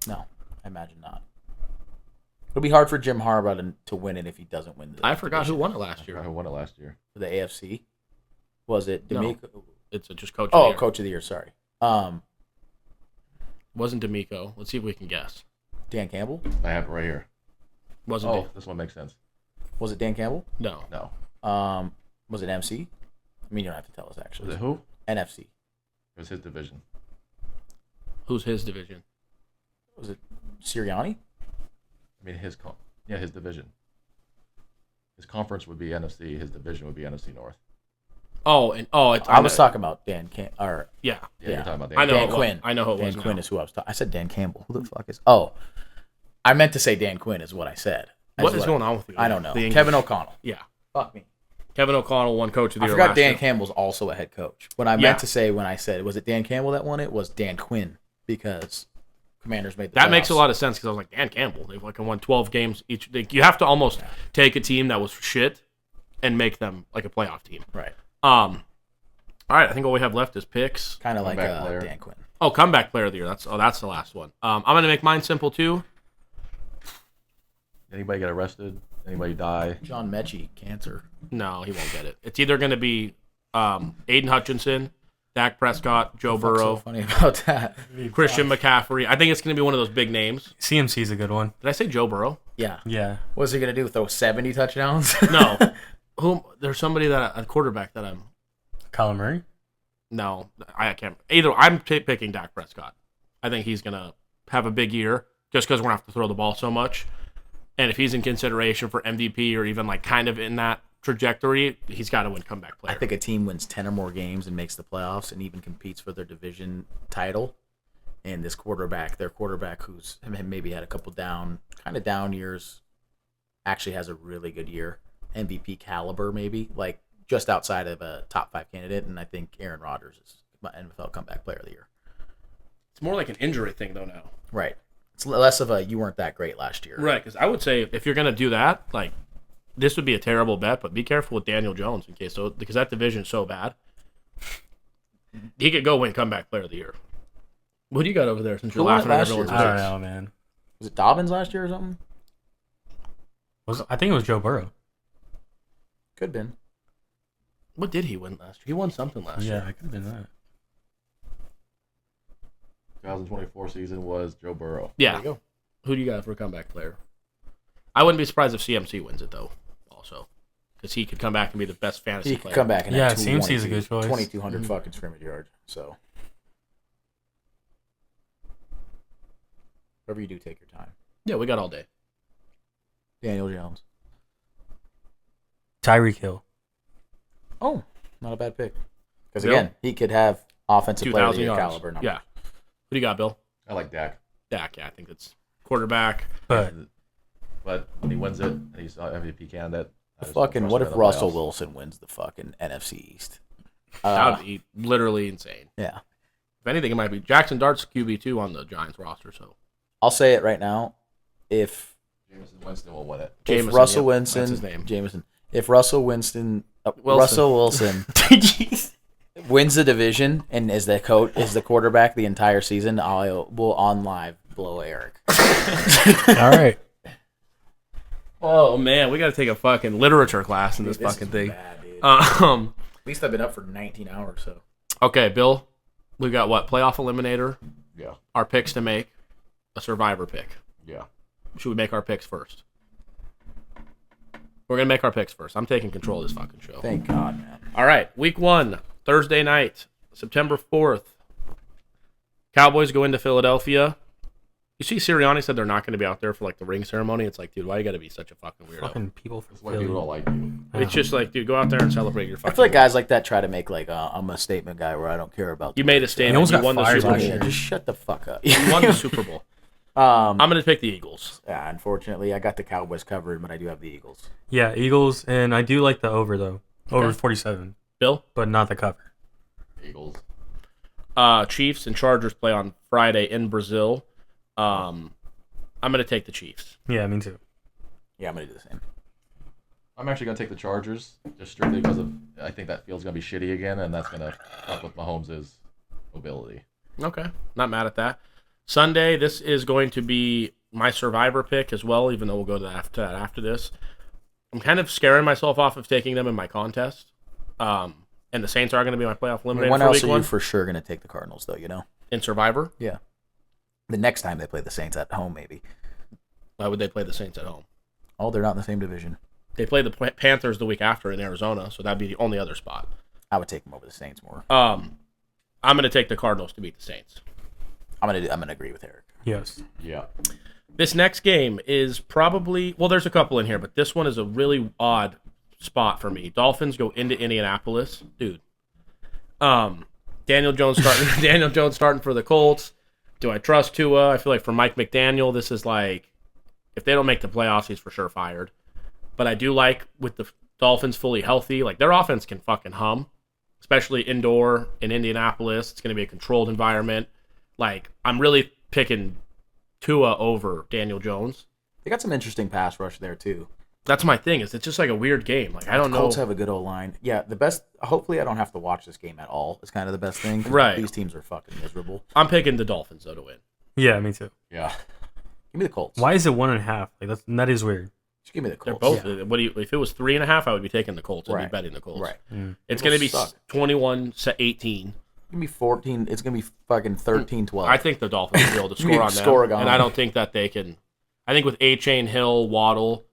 No, I imagine not. It'll be hard for Jim Harbaugh to win it if he doesn't win the I forgot who division. won it last year. Who won it last year? For the AFC. Was it No. D'Amico? It's just Coach of the Oh, Year. Coach of the Year, sorry. Wasn't D'Amico. Let's see if we can guess. Dan Campbell? I have it right here. Wasn't Oh, this one makes sense. Was it Dan Campbell? No. No. Was it MC? I mean, you don't have to tell us, actually. Was it who? NFC. It was his division. Who's his division? Was it Sirianni? I mean, his division. His conference would be NFC. His division would be NFC North. I was talking about Dan Campbell. Yeah. Yeah, you're talking about I know Dan it Quinn. Was. I know who it Dan was. Quinn now. is who I was talking. I said Dan Campbell. Who the fuck is? Oh, I meant to say Dan Quinn is what I said. What is going on with you? I don't know. The English- Kevin O'Connell. Yeah. Fuck me. Kevin O'Connell won Coach of the I Year forgot last Dan year. Campbell's also a head coach. What I Yeah. meant to say when I said, was it Dan Campbell that won it? Was Dan Quinn because Commanders made the That makes a playoffs. lot of sense because I was like, Dan Campbell. They've like won 12 games each. You have to almost take a team that was shit and make them like a playoff team. Right. All right. I think all we have left is picks. Kind of like Comeback player. Dan Quinn. Oh, comeback player of the year. That's the last one. I'm gonna make mine simple too. Anybody get arrested? Anybody die? John Mechie, cancer. No, he won't get it. It's either gonna be Aiden Hutchinson, Dak Prescott, Joe What's Burrow, so funny about that? Christian McCaffrey. I think it's gonna be one of those big names. CMC is a good one. Did I say Joe Burrow? Yeah. Yeah. What's he gonna do? Throw 70 touchdowns? No. There's somebody a quarterback that I'm. Kyler Murray. No, I can't. Either I'm picking Dak Prescott. I think he's gonna have a big year just because we're gonna have to throw the ball so much. And if he's in consideration for MVP or even like kind of in that trajectory, he's got to win comeback player. I think a team wins 10 or more games and makes the playoffs and even competes for their division title and their quarterback who's maybe had a couple down years, actually has a really good year, MVP caliber maybe, like just outside of a top 5 candidate, and I think Aaron Rodgers is my NFL comeback player of the year. It's more like an injury thing though now. Right. It's less of a you weren't that great last year. Right, because I would say if you're going to do that, like this would be a terrible bet, but be careful with Daniel Jones because that division is so bad. He could go win comeback player of the year. What do you got over there since you're Who won laughing it at last everyone's year? I don't picks? know, man. Was it Dobbins last year or something? I think it was Joe Burrow. Could have been. What did he win last year? He won something last year. Yeah, it could have been that. 2024 season was Joe Burrow. Yeah. There you go. Who do you got for a comeback player? I wouldn't be surprised if CMC wins it though, also, because he could come back and be the best fantasy He player. could come back and Yeah, have CMC is a good choice. 2,200 fucking scrimmage yards. So, whatever you do, take your time. Yeah, we got all day. Daniel Jones. Tyreek Hill. Oh, not a bad pick. Because Bill? again, he could have offensive player of 2,000 the year yards. caliber numbers. Yeah. Who do you got, Bill? I like Dak, Dak. Yeah, I think it's quarterback. But but when he wins it, and he's an MVP candidate. I just Fucking, trust what him if in the Russell playoffs. Wilson wins the fucking NFC East? That would be literally insane. Yeah. If anything, it might be Jackson Dart's QB2 on the Giants roster. So I'll say it right now. If Jameson Winston will win it. Jameson, Russell yep, Winston, that's his name. Jameson, if Russell Winston, Wilson. Russell Wilson wins the division and is the quarterback the entire season, I will on live blow Eric. all right. Oh man, we got to take a fucking literature class in this fucking thing. Bad, dude. Um. At least I've been up for 19 hours. So Okay, Bill. We got what? Playoff eliminator. Yeah, Our picks to make. A survivor pick. yeah. Should we make our picks first? We're gonna make our picks first. I'm taking control of this fucking show. thank God, man. All right, week 1, Thursday night, September 4th. Cowboys go into Philadelphia. You see, Sirianni said they're not going to be out there for like the ring ceremony. It's like, dude, why you got to be such a fucking weirdo? Fucking people from That's why Philly. people don't like you. It's just like, dude, go out there and celebrate your I fucking. feel like guys like that try to make like I'm a statement guy where I don't care about. You made a He statement. almost You got won the fired Super last Bowl. year. Just shut the fuck up. You won the Super Bowl. I'm going to pick the Eagles. Yeah, unfortunately, I got the Cowboys covered, but I do have the Eagles. Yeah, Eagles, and I do like the over though. Over Okay. 47, Bill? but not the cover. Eagles. Chiefs and Chargers play on Friday in Brazil. I'm going to take the Chiefs. Yeah, me too. Yeah, I'm gonna do the same. I'm actually gonna take the Chargers just strictly because of I think that field's gonna be shitty again, and that's gonna help with Mahomes' mobility. Okay, not mad at that. Sunday, this is going to be my survivor pick as well, even though we'll go to that after this. I'm kind of scaring myself off of taking them in my contest. And the Saints are going to be my playoff eliminator When for else week are 1 you for sure gonna take the Cardinals though? You know. in Survivor. Yeah. The next time they play the Saints at home, maybe. Why would they play the Saints at home? Oh, they're not in the same division. They play the Panthers the week after in Arizona, so that'd be the only other spot. I would take them over the Saints more. I'm going to take the Cardinals to beat the Saints. I'm gonna agree with Eric. Yes. Yeah. This next game is probably there's a couple in here, but this one is a really odd spot for me. Dolphins go into Indianapolis, dude. Daniel Jones starting. Daniel Jones starting for the Colts. Do I trust Tua? I feel like for Mike McDaniel, this is like if they don't make the playoffs, he's for sure fired. But I do like with the Dolphins fully healthy, like their offense can fucking hum, especially indoor in Indianapolis. It's going to be a controlled environment. Like I'm really picking Tua over Daniel Jones. They got some interesting pass rush there too. That's my thing. Is it's just like a weird game. Like I don't know. Colts have a good old line. Yeah, the best. Hopefully, I don't have to watch this game at all. It's kind of the best thing. 'Cause Right. These teams are fucking miserable. I'm picking the Dolphins though to win. Yeah, me too. Yeah. Give me the Colts. Why is it 1.5? Like that is weird. Just give me the They're Colts. both. What do you? If it was 3.5, I would be taking the Colts. I'd Right. be betting the Colts. Right. It's going to be Eagles suck. 21-18. Give me 14. It's gonna be fucking 13-12. I think the Dolphins will be able to score on them, Score a gun. and I don't think that they can. I think with A-Chain, Hill, Waddle,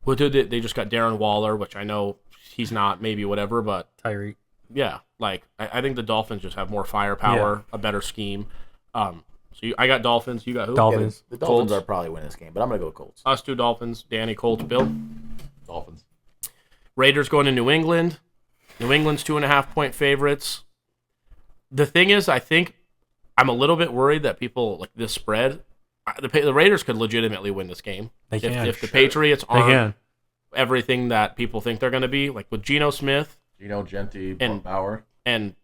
they just got Darren Waller, which I know he's not, maybe whatever, but Tyreek. yeah, like I think the Dolphins just have more firepower, a better scheme. I got Dolphins. You got who? Dolphins. The Dolphins Colts. are probably winning this game, but I'm gonna go with Colts. Us two Dolphins. Danny, Colts, Bill. Dolphins. Raiders going to New England. New England's 2.5-point favorites. The thing is, I think I'm a little bit worried that people like this spread. The Raiders could legitimately win this game They can. if the Patriots They aren't can. everything that people think they're going to be. Like with Geno Smith, Genti, and Bauer. and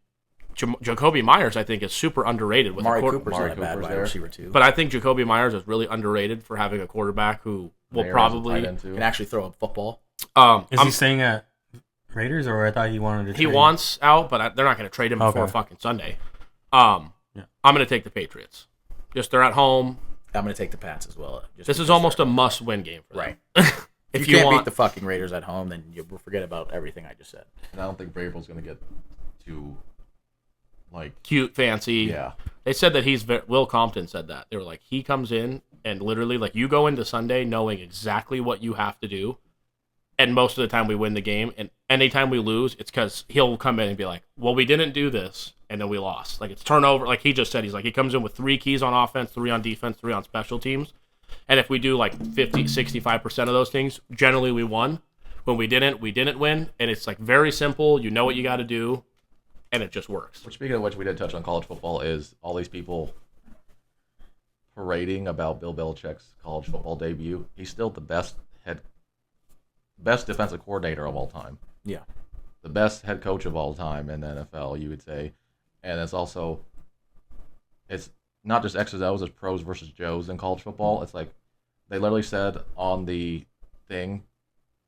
Jacoby Myers, I think is super underrated. With Amari a Cooper's not a bad Cooper's wide there. receiver too. But I think Jacoby Myers is really underrated for having a quarterback who will Mayer's a probably tight end, too. Can actually throw a football. Is he staying at Raiders, or I thought he wanted to? He trade? wants out, but they're not going to trade him before Okay. fucking Sunday. Yeah. I'm going to take the Patriots. Just they're at home. I'm going to take the Pats as well. This is almost a must-win game for them. Right. If you can't want beat the fucking Raiders at home, then you forget about everything I just said. And I don't think Vrabel's going to get too, cute, fancy. yeah. They said that Will Compton said that. They were like, he comes in and literally, like, you go into Sunday knowing exactly what you have to do. And most of the time we win the game. And anytime we lose, it's because he'll come in and be like, well, we didn't do this, and then we lost. Like, it's turnover. Like he just said, he comes in with 3 keys on offense, 3 on defense, 3 on special teams. And if we do like 50, 65% of those things, generally we won. When we didn't win. And it's like very simple. You know what you got to do, and it just works. Which, speaking of which, we did touch on college football, is all these people parading about Bill Belichick's college football debut. He's still the best defensive coordinator of all time. Yeah. The best head coach of all time in the NFL, you would say. And it's not just X's O's, it's pros versus Joes in college football. It's like they literally said on the thing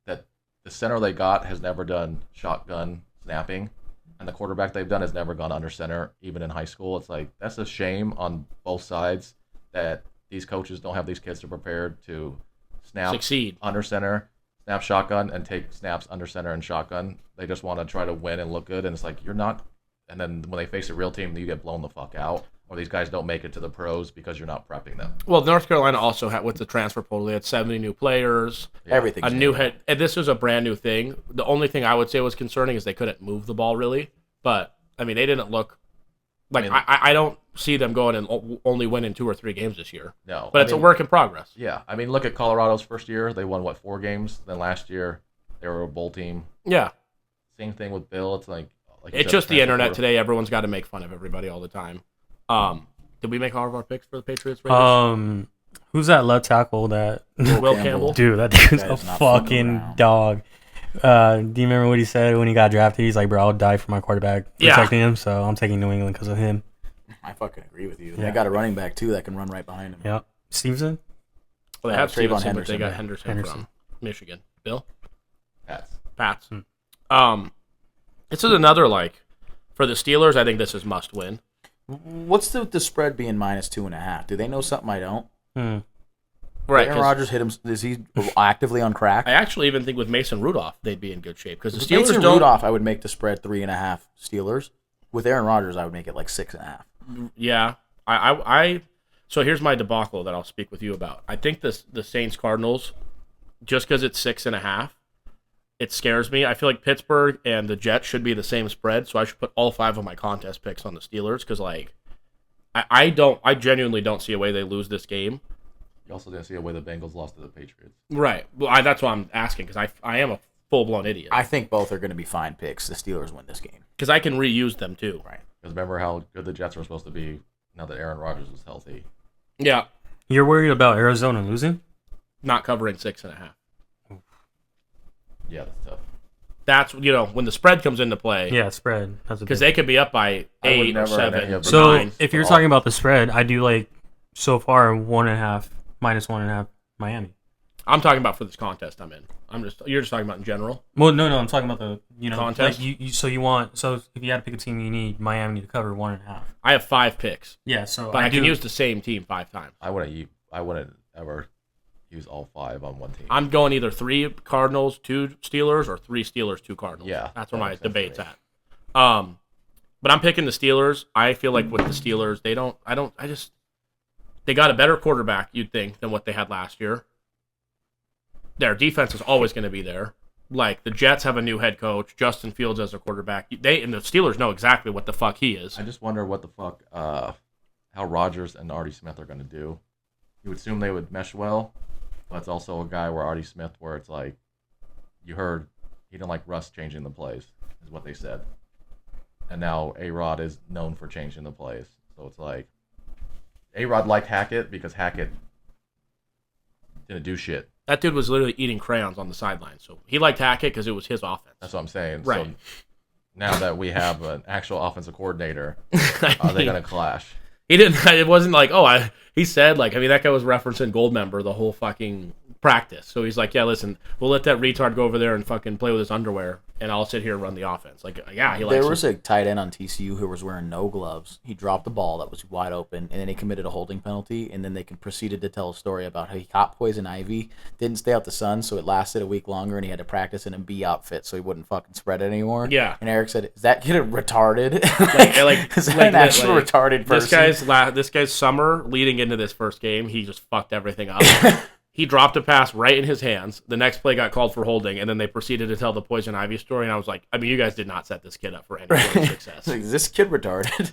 that the center they got has never done shotgun snapping, and the quarterback they've done has never gone under center, even in high school. It's like, that's a shame on both sides that these coaches don't have these kids to prepare to snap Succeed. under center, snap shotgun, and take snaps under center and shotgun. They just want to try to win and look good, and it's like, you're not. And then when they face a real team, you get blown the fuck out, or these guys don't make it to the pros because you're not prepping them. Well, North Carolina also had, with the transfer portal, they had 70 new players. Everything. A new head, and this was a brand new thing. The only thing I would say was concerning is they couldn't move the ball really. But I mean, they didn't look like I don't see them going and only winning 2 or 3 games this year. No, but it's a work in progress. Yeah, I mean, look at Colorado's first year; they won 4 games. Then last year, they were a bowl team. Yeah, same thing with Bill. It's like you it's said, just the internet today. Everyone's got to make fun of everybody all the time. Did we make all of our picks for the Patriots? Raiders? Who's that left tackle that? Will Campbell. Dude, that dude's That a is not fun to fucking around. dog. Do you remember what he said when he got drafted? He's like, bro, I'll die for my quarterback protecting him, so I'm taking New England because of him. I fucking agree with you. Yeah. They got a running back too that can run right behind him. Yep. Stevenson? Well, they have Trayvon Stevenson, but they Henderson, got yeah. Henderson from Michigan. Bill? Pats. This is another, for the Steelers, I think this is must win. What's the spread being -2.5? Do they know something I don't? Right. Aaron Rodgers hit him. Is he actively on crack? I actually even think with Mason Rudolph, they'd be in good shape. Because the With Steelers Mason don't... Rudolph, I would make the spread 3.5 Steelers. With Aaron Rodgers, I would make it 6.5. Yeah. So here's my debacle that I'll speak with you about. I think the Saints-Cardinals, just because it's 6.5, it scares me. I feel like Pittsburgh and the Jets should be the same spread, so I should put all 5 of my contest picks on the Steelers because, I genuinely don't see a way they lose this game. You also didn't see a way the Bengals lost to the Patriots. Right. Well, that's why I'm asking because I am a full-blown idiot. I think both are going to be fine picks. The Steelers win this game. Because I can reuse them too. Right. Because remember how good the Jets were supposed to be now that Aaron Rodgers was healthy. Yeah. You're worried about Arizona losing? Not covering 6.5. Yeah, that's tough. That's, when the spread comes into play. Yeah, spread. Because they could be up by I would 8 or never have any 7 or of them. So 9. if you're talking about the spread, I do so far -1.5 Miami. I'm talking about for this contest I'm in. You're just talking about in general. Well, no, I'm talking about the Contest? So if you had to pick a team, you need Miami to cover 1.5. I have 5 picks, Yeah, so but I can use the same team 5 times. I wouldn't ever use all 5 on one team. I'm going either 3 Cardinals, 2 Steelers, or 3 Steelers, 2 Cardinals. Yeah, that's where that my makes sense to debate's me. at. But I'm picking the Steelers. I feel like with the Steelers, they got a better quarterback, you'd think, than what they had last year. Their defense is always going to be there. The Jets have a new head coach, Justin Fields as a quarterback. And the Steelers know exactly what the fuck he is. I just wonder what the fuck, how Rodgers and Artie Smith are going to do. You would assume they would mesh well, but it's also a guy where Artie Smith, where it's you heard he didn't like Russ changing the plays, is what they said. And now A-Rod is known for changing the plays. So it's A-Rod liked Hackett because Hackett didn't do shit. That dude was literally eating crayons on the sideline. So he liked Hackett because it was his offense. That's what I'm saying. Right. So now that we have an actual offensive coordinator, are they going to clash? He didn't. It wasn't like, he said, like, I mean, that guy was referencing Goldmember the whole fucking practice. So he's like, yeah, listen, we'll let that retard go over there and fucking play with his underwear, and I'll sit here and run the offense. Like, yeah, he likes There was a tight end on TCU who was wearing no gloves. He dropped the ball that was wide open, and then he committed a holding penalty, and then they proceeded to tell a story about how he caught poison ivy, didn't stay out the sun, so it lasted a week longer, and he had to practice in a bee outfit so he wouldn't fucking spread it anymore. Yeah. And Eric said, is that kid retarded? Is that like an actual like, retarded person? This guy's summer leading into this first game, he just fucked everything up. He dropped a pass right in his hands. The next play got called for holding, and then they proceeded to tell the poison ivy story. And I was like, I mean, you guys did not set this kid up for any sort of success. Like, is this kid retarded?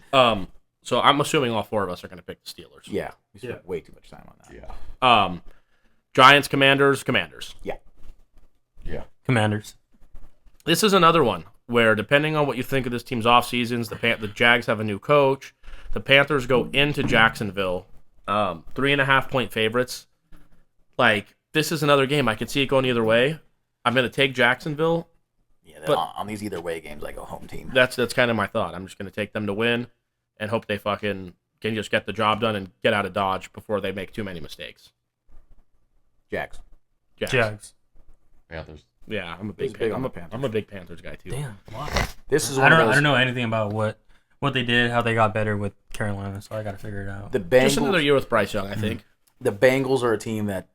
So I'm assuming all four of us are going to pick the Steelers. Yeah. We spent way too much time on that. Yeah. Giants, Commanders. Yeah. Commanders. This is another one where, depending on what you think of this team's off seasons, the Jags have a new coach. The Panthers go into Jacksonville, 3.5-point favorites. Like, this is another game. I could see it going either way. I'm going to take Jacksonville. Yeah, but on these either way games, I go home team. That's kind of my thought. I'm just going to take them to win and hope they fucking can just get the job done and get out of Dodge before they make too many mistakes. Jags. Panthers. Yeah, I'm a He's big big on I'm the a, Panthers. I'm a big Panthers guy too. Damn. Wow. This is I one don't of know. those, I don't know anything about what they did, how they got better with Carolina, so I got to figure it out. the Bengals. Just another year with Bryce Young, I think. The Bengals are a team that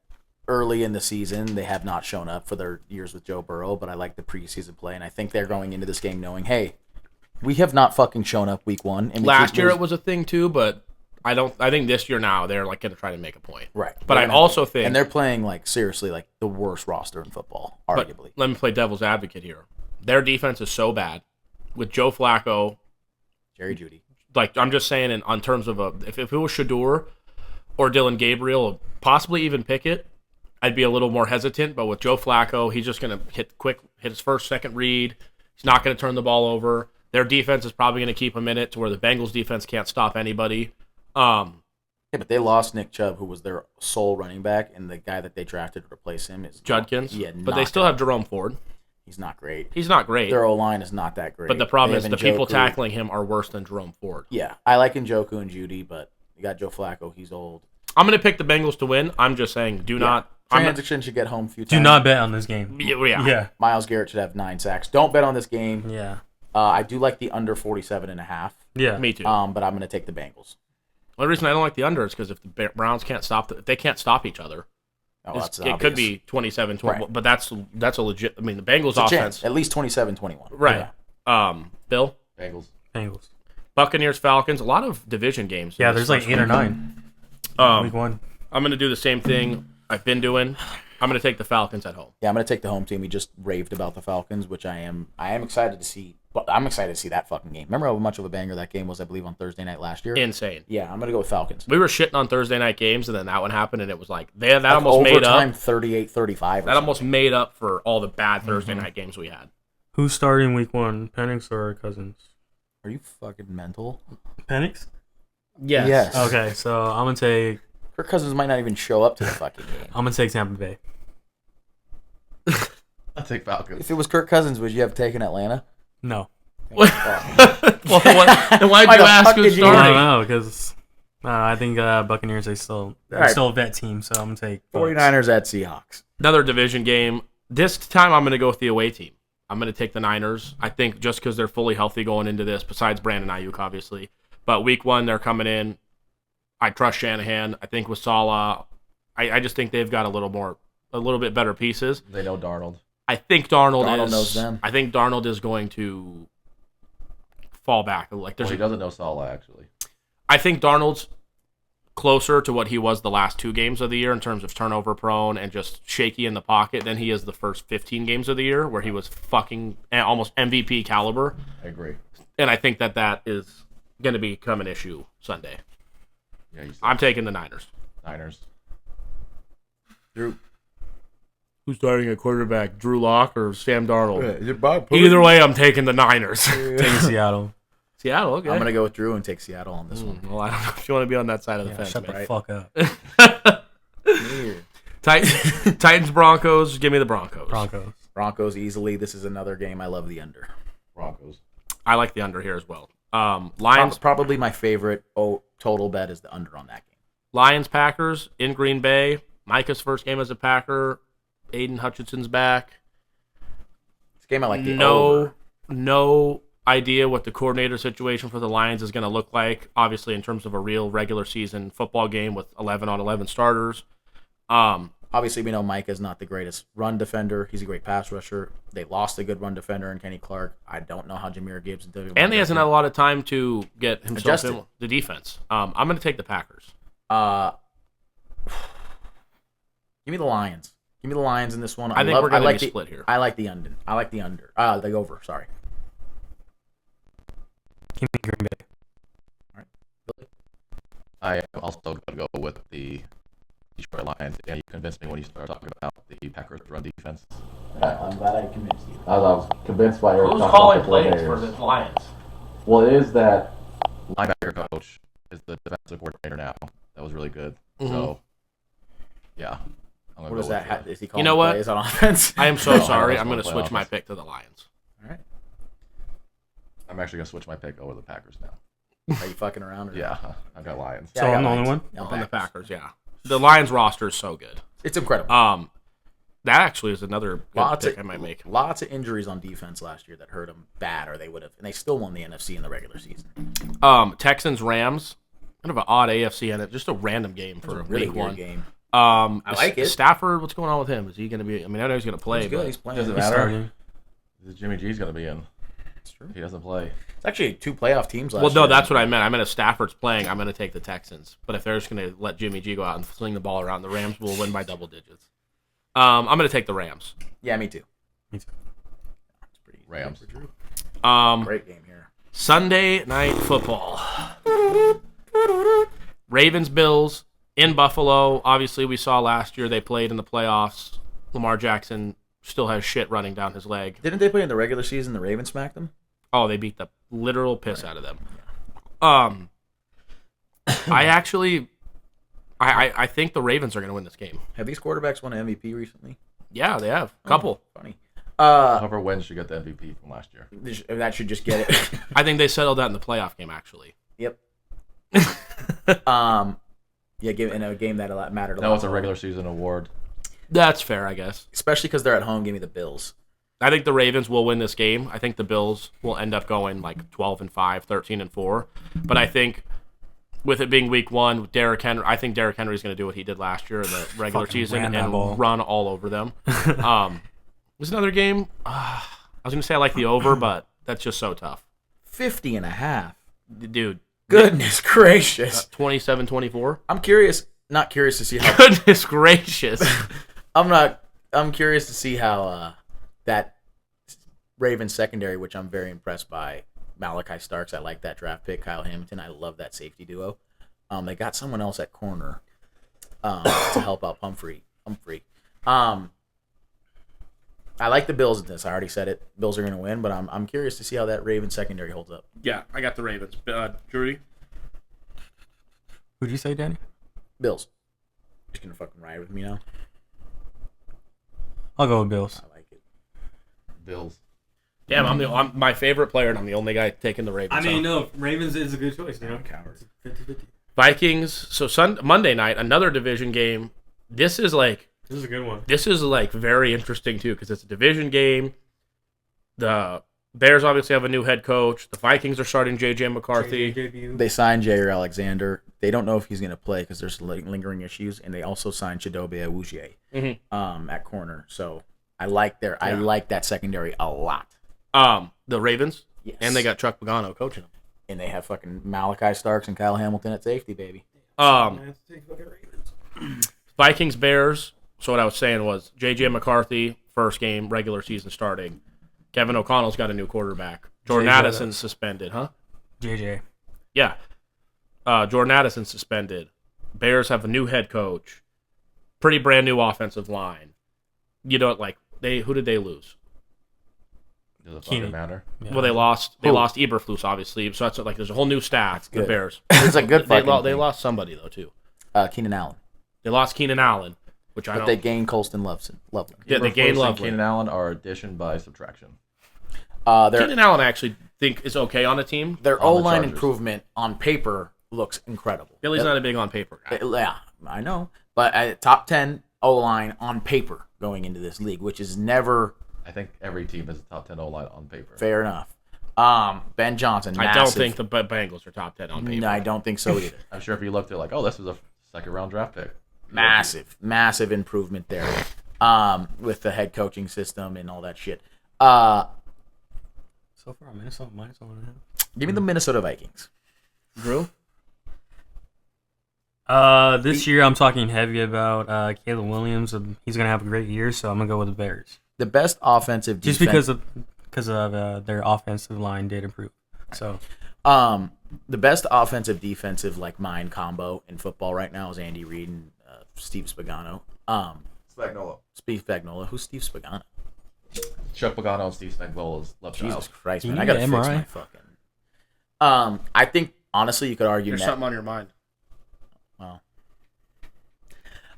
early in the season they have not shown up for their years with Joe Burrow, but I like the preseason play, and I think they're going into this game knowing, hey, we have not fucking shown up week one. And Last year it was a thing too, but I think this year now they're like going to try to make a point. right. But I also think, and they're playing like seriously like the worst roster in football, but arguably. let me play devil's advocate here. Their defense is so bad with Joe Flacco. Jerry Jeudy. Like, I'm just saying, in terms of if it was Shador or Dylan Gabriel, possibly even Pickett, I'd be a little more hesitant. But with Joe Flacco, he's just going to hit his first, second read. He's not going to turn the ball over. Their defense is probably going to keep him in it to where the Bengals defense can't stop anybody. Yeah, but they lost Nick Chubb, who was their sole running back, and the guy that they drafted to replace him is Judkins. Yeah, but they still have Jerome Ford. He's not great. He's not great. Their O-line is not that great. But the problem They is have the people Njoku. tackling him are worse than Jerome Ford. Yeah, I like Njoku and Judy, but you got Joe Flacco. He's old. I'm going to pick the Bengals to win. I'm just saying, Transition should get home a few times. Do not bet on this game. Yeah. Myles Garrett should have 9 sacks. Don't bet on this game. Yeah. I do like the under 47.5. Yeah. Me too. But I'm going to take the Bengals. The only reason I don't like the under is because if the Browns can't stop, if they can't stop each other, Oh, that's it could obvious. be 27-20. Right. But that's a legit. I mean, the Bengals It's a offense, chance. At least 27-21. right? Yeah. Bill, Bengals. Buccaneers, Falcons. A lot of division games. Yeah, in this there's like first 8 or week. 9. Week 1. I'm going to do the same thing I've been doing. I'm going to take the Falcons at home. Yeah, I'm going to take the home team. We just raved about the Falcons, which I am excited to see. But I'm excited to see that fucking game. Remember how much of a banger that game was, I believe, on Thursday night last year? Insane. Yeah, I'm going to go with Falcons. We were shitting on Thursday night games, and then that one happened, and it was like that Like almost made overtime, up. 38-35. That almost made up for all the bad Thursday night games we had. Who's starting week 1? Penix or Cousins? Are you fucking mental? Penix? Yes. Okay, so I'm gonna take Kirk Cousins might not even show up to the fucking game. Tampa Bay. I'll take Falcons. If it was Kirk Cousins, would you have taken Atlanta? No. Well, then why'd Why you the ask fuck who's did you- I don't starting? know because I think Buccaneers they're All right. still a vet team, so I'm gonna take Bucs. 49ers at Seahawks. Another division game. This time I'm going to go with the away team. I'm going to take the Niners. I think just because they're fully healthy going into this, besides Brandon Ayuk, obviously. But week 1, they're coming in. I trust Shanahan. I think with Salah, I just think they've got a little bit better pieces. They know Darnold. I think Darnold knows them. I think Darnold is going to fall back. Like Well, he doesn't know Salah, actually. I think Darnold's closer to what he was the last 2 games of the year in terms of turnover prone and just shaky in the pocket than he is the first 15 games of the year where he was fucking almost MVP caliber. I agree. And I think that is going to become an issue Sunday. Yeah, I'm taking the Niners. Niners. Drew. Who's starting at quarterback, Drew Lock or Sam Darnold? Is it Bob Either way, I'm taking the Niners. Taking Seattle. Seattle, okay. I'm gonna go with Drew and take Seattle on this one. Well, I don't know if you want to be on that side of the fence, Shut man. the fuck up. Titans, Broncos. Give me the Broncos. Broncos easily. This is another game. I love the under. Broncos. I like the under here as well. Lions. Probably my favorite total bet is the under on that game. Lions, Packers in Green Bay. Micah's first game as a Packer. Aiden Hutchinson's back. This game I like the over. No idea what the coordinator situation for the Lions is going to look like. Obviously, in terms of a real regular season football game with 11 on 11 starters. Obviously, we know Micah is not the greatest run defender. He's a great pass rusher. They lost a good run defender in Kenny Clark. I don't know how Jahmyr Gibbs and he hasn't had a lot of time to get himself Adjusted. in the defense. I'm going to take the Packers. Give me the Lions. Give me the Lions in this one. I think we're going to be split here. I like the under. The over. Sorry. Give me Green Bay. All right. I am also going to go with the Detroit Lions. And you convinced me when you started talking about the Packers run defense. I'm glad I convinced you. I was convinced by your Who's calling plays for the Lions? Well, it is that linebacker coach is the defensive coordinator now. That was really good. Mm-hmm. So, yeah. What is that? Is he calling You know what? plays on offense? I am so No, sorry. I I'm going to play switch my offense. pick to the Lions. All right. I'm actually going to switch my pick over the Packers now. Are you fucking around? Or Yeah, I've got Lions. Yeah, So I got I'm the only Lions. one? On the Packers, yeah. The Lions roster is so good. It's incredible. That actually is another good pick I might make. Lots of injuries on defense last year that hurt them bad, or they would have, and they still won the NFC in the regular season. Texans, Rams. Kind of an odd AFC in it. Just a random game for It was a really week weird one. game. I like it. Stafford, what's going on with him? Is he going to be? I mean, I know he's going to play. He's good. But He's playing. Doesn't He's matter. starting. Jimmy G's going to be in. It's true. He doesn't play. It's actually 2 playoff teams last Well, year. no, that's what I meant. I meant if Stafford's playing, I'm going to take the Texans. But if they're just going to let Jimmy G go out and sling the ball around, the Rams will win by double digits. I'm going to take the Rams. Yeah, me too. Me too. It's pretty easy Rams. for Drew. Great Great game here. Sunday Night Football. Ravens, Bills in Buffalo. Obviously, we saw last year they played in the playoffs. Lamar Jackson still has shit running down his leg. Didn't they play in the regular season? The Ravens smacked them. Oh, they beat the literal piss out of them. I think the Ravens are going to win this game. Have these quarterbacks won an MVP recently? Yeah, they have. Couple. Funny. Whoever wins should get the MVP from last year. That should just get it. I think they settled that in the playoff game, actually. Yep. Yeah, in a game that mattered a lot. No, it's a regular season award. That's fair, I guess. Especially because they're at home. Give me the Bills. I think the Ravens will win this game. I think the Bills will end up going like 12-5, 13-4. But I think with it being week one, Derrick Henry, I think Derrick Henry is going to do what he did last year in the regular Fucking season ran that and ball. run all over them. There's another game. I was going to say I like the over, but that's just so tough. 50.5. Dude. Goodness gracious. 27-24. I'm curious. Not curious to see how. Goodness gracious. I'm curious to see how that Ravens secondary, which I'm very impressed by. Malachi Starks, I like that draft pick. Kyle Hamilton, I love that safety duo. They got someone else at corner to help out Humphrey. I like the Bills in this. I already said it. Bills are going to win, but I'm curious to see how that Ravens secondary holds up. Yeah, I got the Ravens. Drury? Who'd you say, Danny? Bills. Just going to fucking ride with me now. I'll go with Bills. I like it. Bills. Damn, I'm my favorite player, and I'm the only guy taking the Ravens. no, Ravens is a good choice, you know? Cowards. 50-50. Vikings. So Monday night, another division game. This is like very interesting too because it's a division game. The Bears obviously have a new head coach. The Vikings are starting J.J. McCarthy. They signed Jair Alexander. They don't know if he's going to play because there's lingering issues, and they also signed Chidobe Awuzie at corner. So I like that secondary a lot. The Ravens, Yes. and they got Chuck Pagano coaching them. And they have fucking Malachi Starks and Kyle Hamilton at safety, baby. Vikings, Bears. So what I was saying was J.J. McCarthy, first game, regular season starting. Kevin O'Connell's got a new quarterback. Jordan Addison's suspended, huh? JJ. Yeah. Jordan Addison's suspended. Bears have a new head coach. Pretty brand new offensive line. You know, like who did they lose? Does it Keenan. fucking matter? Yeah. Well, they lost Who? Eberflus, obviously. So that's like there's a whole new staff. The good. Bears. It's a good they, fucking they thing. lost somebody though too. Keenan Allen. They lost Keenan Allen, which I But don't. they gained Colston Loveland. Yeah, they gained Eberflus and Loveland. Keenan Allen are addition by subtraction. Keenan Allen, I actually think is okay on the team. Their on the O-line Chargers. improvement on paper looks incredible. Billy's not a big on paper guy. Yeah, I know. But at top 10 O-line on paper going into this league, which is never I think every team is a top 10 O-line on paper. fair enough. Ben Johnson, I massive. don't think the Bengals are top 10 on paper. No, I don't think so either. I'm sure if you looked at like, oh, this was a second-round draft pick. Massive improvement there with the head coaching system and all that shit. So far, Minnesota minus 1.5. Give me the Minnesota Vikings. Drew? This year I'm talking heavy about Caleb Williams. He's gonna have a great year, so I'm gonna go with the Bears. The best offensive defense. Just because of their offensive line did improve. So the best offensive defensive like mind combo in football right now is Andy Reid and Steve Spagano. Steve Spagnuolo. Who's Steve Spagano? Chuck Pagano and Steve Spagnuolo's love Jesus child. Christ, You man! I need gotta an fix MRI? my fucking. I think honestly, you could argue There's something on your mind. Well,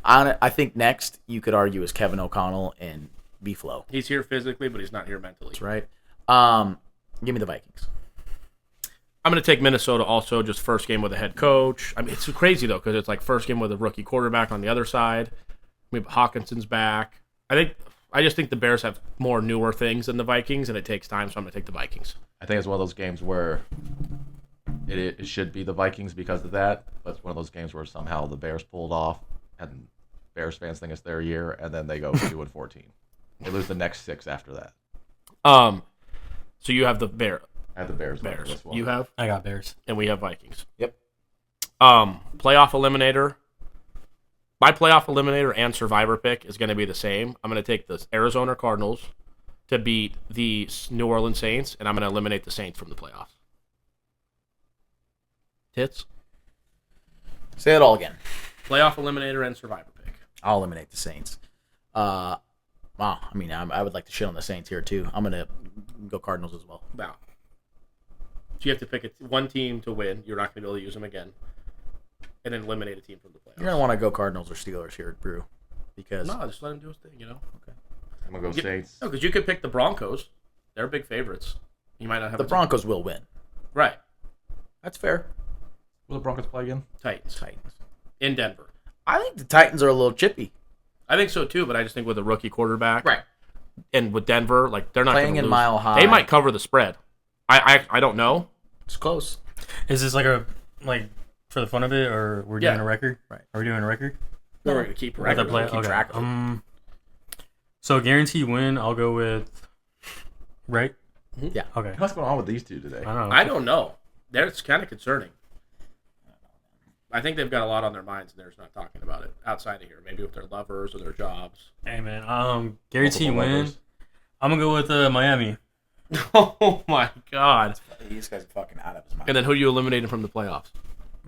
I think next you could argue is Kevin O'Connell and B-Flow. He's here physically, but he's not here mentally. That's right. Give me the Vikings. I'm going to take Minnesota also, just first game with a head coach. I mean, it's crazy, though, because it's like first game with a rookie quarterback on the other side. Maybe Hawkinson's back. I just think the Bears have more newer things than the Vikings, and it takes time, so I'm going to take the Vikings. I think it's one of those games where it should be the Vikings because of that, but it's one of those games where somehow the Bears pulled off, and Bears fans think it's their year, and then they go 2-14. They lose the next 6 after that. So you have the Bears. I have the Bears. winning this one. You have, I got Bears. and we have Vikings. Yep. Playoff eliminator. My playoff eliminator and survivor pick is going to be the same. I'm going to take the Arizona Cardinals to beat the New Orleans Saints, and I'm going to eliminate the Saints from the playoffs. Tits? Say it all again. Playoff eliminator and survivor pick. I'll eliminate the Saints. Wow. I mean, I would like to shit on the Saints here too. I'm gonna go Cardinals as well. Wow. So you have to pick one team to win. You're not going to be able to use them again. And then eliminate a team from the playoffs. You're gonna want to go Cardinals or Steelers here, Brew, because No, just let him do his thing, Okay. I'm going to go Saints. No, because you could pick the Broncos. They're big favorites. You might not have the Broncos will win. Right. That's fair. Will the Broncos play again? Titans. Titans. In Denver. I think the Titans are a little chippy. I think so too, but I just think with a rookie quarterback. Right. And with Denver, like they're not Playing gonna in lose. Mile High. They might cover the spread. I don't know. It's close. Is this like for the fun of it, or we're doing a record? Right. Are we doing a record? We're gonna keep With record. the play- keep okay. track of it. So guaranteed win, I'll go with. Right. Yeah. Okay. What's going on with these two today? I don't know. I don't know. It's kind of concerning. I think they've got a lot on their minds, and they're just not talking about it outside of here. Maybe with their lovers or their jobs. Hey man, guaranteed Multiple win. lovers. I'm gonna go with Miami. Oh my God! This guy's fucking out of his mind. And then who do you eliminate from the playoffs?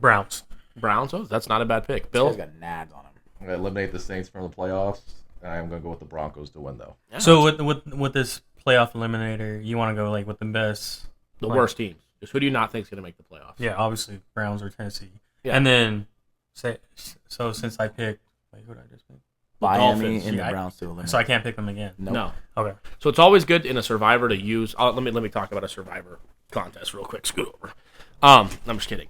Browns. Browns. Oh, that's not a bad pick. This Bill. guy's got nads on him. I'm going to eliminate the Saints from the playoffs, and I'm going to go with the Broncos to win, though. Yeah, So with this playoff eliminator, you want to go like with the best, the like- worst teams. Just who do you not think is going to make the playoffs? Yeah, obviously Browns or Tennessee. Yeah. And then so since I picked, wait, who did I just pick? Miami Dolphins. and the Yeah, Browns to eliminate. So I can't pick them again. Nope. No. Okay. So it's always good in a survivor to use. Let me talk about a survivor contest real quick. Scoot over. I'm just kidding.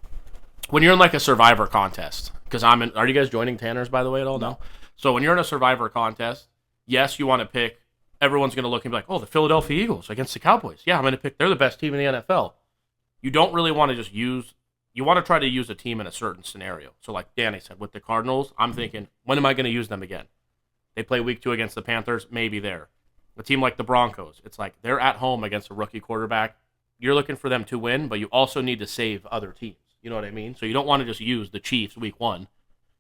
When you're in like a survivor contest, because I'm in. Are you guys joining Tanner's by the way at all? No. So when you're in a survivor contest, yes, you want to pick. Everyone's going to look and be like, oh, the Philadelphia Eagles against the Cowboys. Yeah, I'm going to pick. They're the best team in the NFL. You don't really want to just use. You want to try to use a team in a certain scenario. So like Danny said, with the Cardinals, I'm thinking, when am I going to use them again? They play week 2 against the Panthers, maybe there. A team like the Broncos, it's like they're at home against a rookie quarterback. You're looking for them to win, but you also need to save other teams. You know what I mean? So you don't want to just use the Chiefs week 1.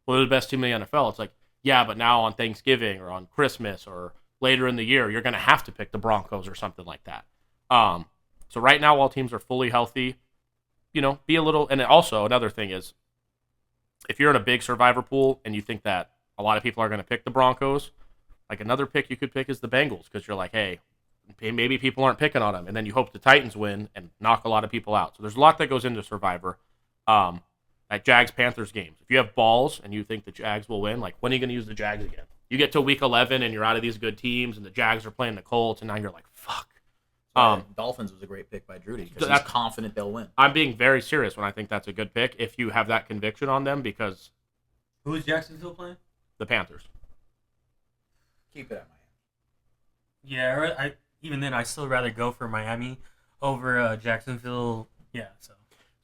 Well, they're the best team in the NFL. It's like, yeah, but now on Thanksgiving or on Christmas or later in the year, you're going to have to pick the Broncos or something like that. So right now, while teams are fully healthy, be a little. And also another thing is, if you're in a big survivor pool and you think that a lot of people are going to pick the Broncos, like another pick you could pick is the Bengals because you're like, hey, maybe people aren't picking on them, and then you hope the Titans win and knock a lot of people out. So there's a lot that goes into Survivor. At Jags-Panthers games, if you have balls and you think the Jags will win, like, when are you going to use the Jags again? You get to week 11 and you're out of these good teams, and the Jags are playing the Colts, and now you're like, fuck. Dolphins was a great pick by Drudy because he's confident they'll win. I'm being very serious when I think that's a good pick if you have that conviction on them, because Who is Jacksonville playing? the Panthers. Keep it at Miami. Yeah, even then, I still rather go for Miami over Jacksonville. Yeah,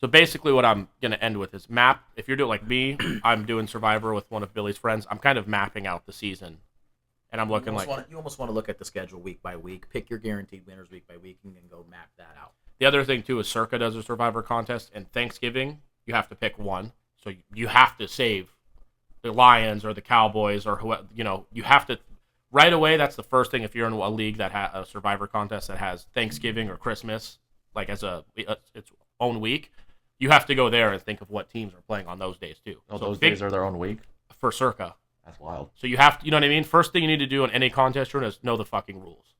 So basically what I'm going to end with is map. If you're doing like me, I'm doing Survivor with one of Billy's friends. I'm kind of mapping out the season. And I'm looking you almost want to look at the schedule week by week, pick your guaranteed winners week by week, and then go map that out. The other thing, too, is Circa does a Survivor contest, and Thanksgiving, you have to pick one. So you have to save the Lions or the Cowboys or whoever. You have to right away. That's the first thing if you're in a league that has a Survivor contest that has Thanksgiving or Christmas like as its own week. You have to go there and think of what teams are playing on those days, too. Oh, so those days are their own week? For Circa. That's wild. So you have to, you know what I mean? First thing you need to do in any contest run is know the fucking rules.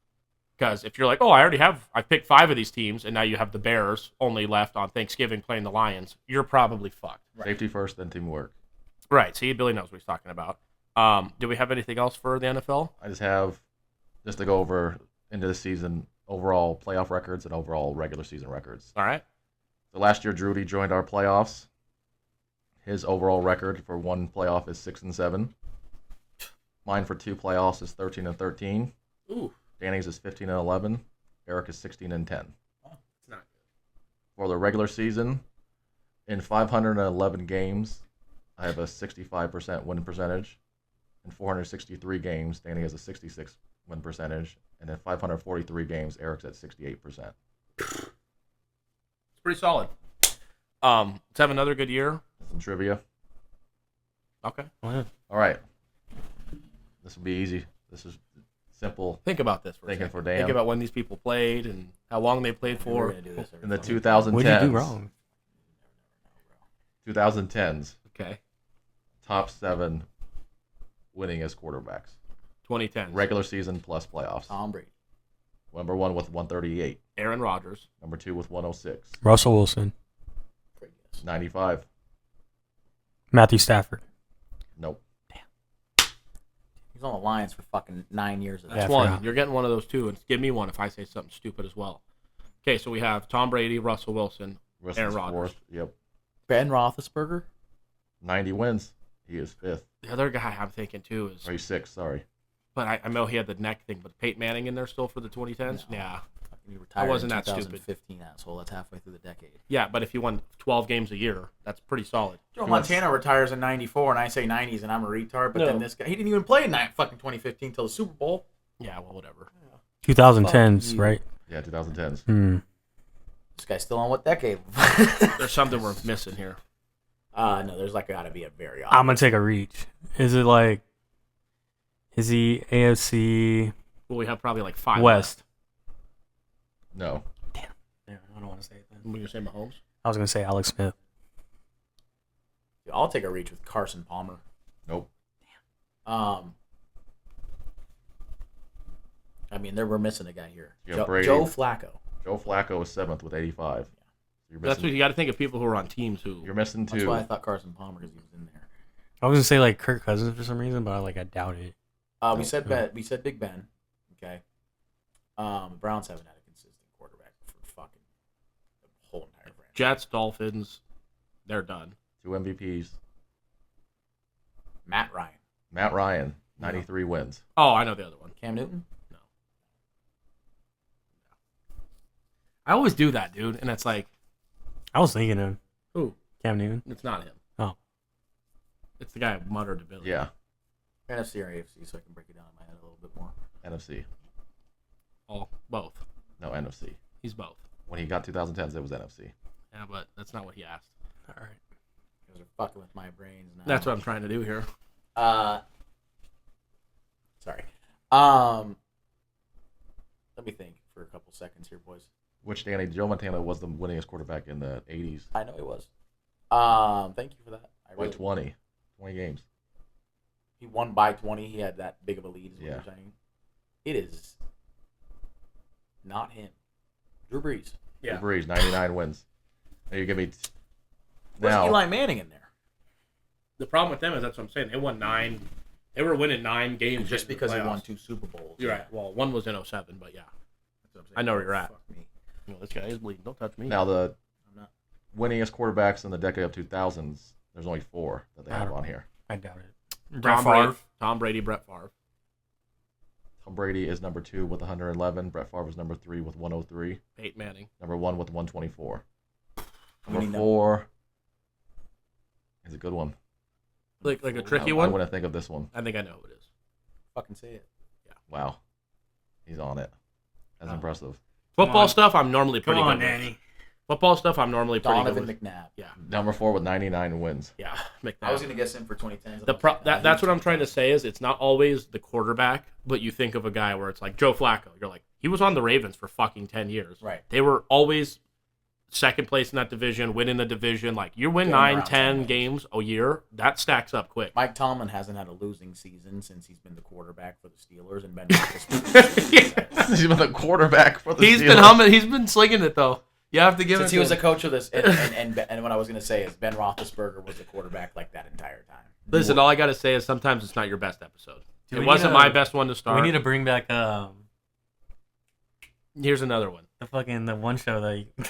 Because if you're like, oh, I picked 5 of these teams, and now you have the Bears only left on Thanksgiving playing the Lions, you're probably fucked. Right. Safety first, then teamwork. Right. See, Billy knows what he's talking about. Do we have anything else for the NFL? I just have, just to go over into the season, overall playoff records and overall regular season records. All right. So last year, Drudy joined our playoffs. His overall record for one playoff is 6-7. Mine for 2 playoffs is 13-13. Ooh. Danny's is 15-11. Eric is 16-10. Oh, it's not good. For the regular season, in 511 games, I have a 65% win percentage. In 463 games, Danny has a 66 win percentage. And in 543 games, Eric's at 68%. It's pretty solid. Let's have another good year. Some trivia. Okay. All right. This will be easy. This is simple. Think about this Thinking for Dan. Think about when these people played and how long they played for. In the 2010s. What did you do wrong? 2010s. Okay. Top 7 winningest quarterbacks. 2010. Regular season plus playoffs. Tom Brady. Number 1 with 138. Aaron Rodgers. Number 2 with 106. Russell Wilson. Great guess. 95. Matthew Stafford. Nope. He's on the Lions for fucking 9 years. Of that. That's Yeah, I one. forgot. You're getting one of those two, and give me one if I say something stupid as well. Okay, so we have Tom Brady, Russell Wilson, Russell's Aaron Rodgers. 4th. Yep. Ben Roethlisberger. 90 wins. He is 5th. The other guy I'm thinking too is, Or he's 6th, sorry. but I know he had the neck thing, but Peyton Manning in there still for the 2010s? No. Yeah. He retired wasn't in that stupid. 2015, asshole. That's halfway through the decade. Yeah, but if he won 12 games a year, that's pretty solid. Joe Montana retires in 94, and I say 90s, and I'm a retard. But No. then this guy, he didn't even play in fucking 2015 till the Super Bowl. Yeah, well, whatever. 2010s, Fuck you. right? Yeah, 2010s. This guy's still on what decade? There's something we're missing here. No, there's got to be a very I'm obvious. gonna take a reach. Is he AFC Well, we have probably like 5 West? No. Yeah, I don't want to say it then. When you say Mahomes? I was gonna say Alex Smith. I'll take a reach with Carson Palmer. Nope. I mean, we're missing a guy here. Yeah, Brady. Joe Flacco. Joe Flacco is 7th with 85. You're That's what missing, you got to think of people who are on teams who. you're missing 2. That's why I thought Carson Palmer because he was in there. I was gonna say like Kirk Cousins for some reason, but I doubt it. We said Big Ben. Okay. The Browns haven't had a consistent quarterback for fucking the whole entire franchise. Jets, Dolphins, they're done. 2 MVPs. Matt Ryan. Matt Ryan, 93 wins. Oh, I know the other one. Cam Newton. I always do that, dude, and it's like, I was thinking of who? Cam Newton. It's not him. Oh. It's the guy who muttered to Billy. Yeah, NFC or AFC, so I can break it down in my head a little bit more. NFC. Oh, both. No, NFC. He's both. When he got 2010s, it was NFC. Yeah, but that's not what he asked. All right. You guys are fucking with my brains now. That's what I'm trying to do here. Sorry. Let me think for a couple seconds here, boys. Which Danny, Joe Montana was the winningest quarterback in the 80s. I know he was. Thank you for that. By 20 games. He won by 20. He had that big of a lead, is what Yeah. you're saying. It is Not him. Drew Brees. Yeah. Drew Brees, 99 wins. And you give me Where's Eli Manning in there? The problem with them is that's what I'm saying. They won 9. They were winning 9 games Just in the because he playoffs. won 2 Super Bowls. You're right. Well, one was in 07, but yeah. That's what I'm saying. I know where you're at. Fuck me. This guy is bleeding. Don't touch me. now the I'm not. winningest quarterbacks in the decade of 2000s. There's only 4 that they have on here. I doubt it. Tom Brady, Brett Favre. Tom Brady is number 2 with 111. Brett Favre is number 3 with 103. Peyton Manning. Number 1 with 124. We Number need 4 is a good one. Like a tricky I one? wouldn't think of this one. I think I know who it is. Fucking say it. Wow. He's on it. That's impressive. Football stuff, I'm normally pretty Come on, good with. Danny. Football stuff, I'm normally pretty Donovan good with. McNabb. Yeah, Number 4 with 99 wins. yeah. McNabb. I was going to guess him for 2010s. That's what I'm trying to say is it's not always the quarterback, but you think of a guy where it's like Joe Flacco. You're like, he was on the Ravens for fucking 10 years. Right. They were always second place in that division, winning the division. Like, you win Going 9, around 10 sometimes. games a year, that stacks up quick. Mike Tomlin hasn't had a losing season since he's been the quarterback for the Steelers, and Ben Roethlisberger. He's been the quarterback for the He's Steelers. been humming. He's been slinging it, though. You have to give Since it he was to a him. coach of this, and what I was going to say is Ben Roethlisberger was the quarterback like that entire time. Listen, all I got to say is sometimes it's not your best episode. Dude, It we wasn't need to- my best one to start. We need to bring back Here's another one. the one show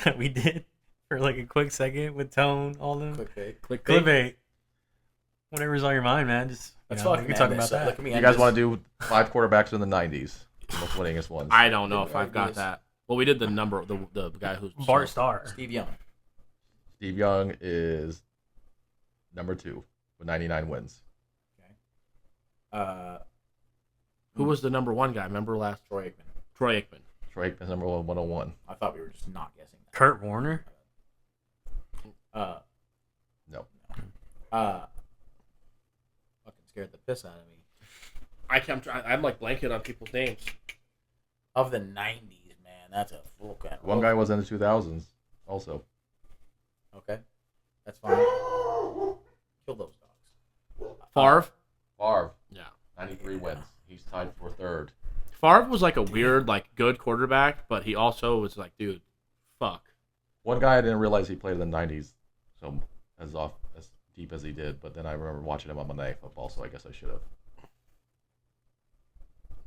that we did for like a quick second with Tone, all them. Quick fake. Clickbait. Whatever's on your mind, man. Just Let's we fucking can talk end about this. So that. look at me You end guys this. want to do 5 quarterbacks in the 90s? The most winningest ones. I don't know if Good I've got ideas. that. Well, we did the number, the guy who's Bart Starr. Steve Young. Steve Young is number 2 with 99 wins. Who was the number 1 guy? Remember last? Troy Aikman. Troy Aikman. Troy Aikman's number 101. I thought we were just not guessing that. Kurt Warner. No. Fucking scared the piss out of me. I'm like blanking on people's names. Of the 90s, man, that's a full kind of. One guy was in the 2000s also. Okay, that's fine. Kill those dogs. Favre. Favre, Yeah. 93 wins. He's tied for 3rd. Favre was like a weird, like good quarterback, but he also was like, dude, fuck. One guy I didn't realize he played in the 90s, so as deep as he did. But then I remember watching him on Monday Night Football, so I guess I should have.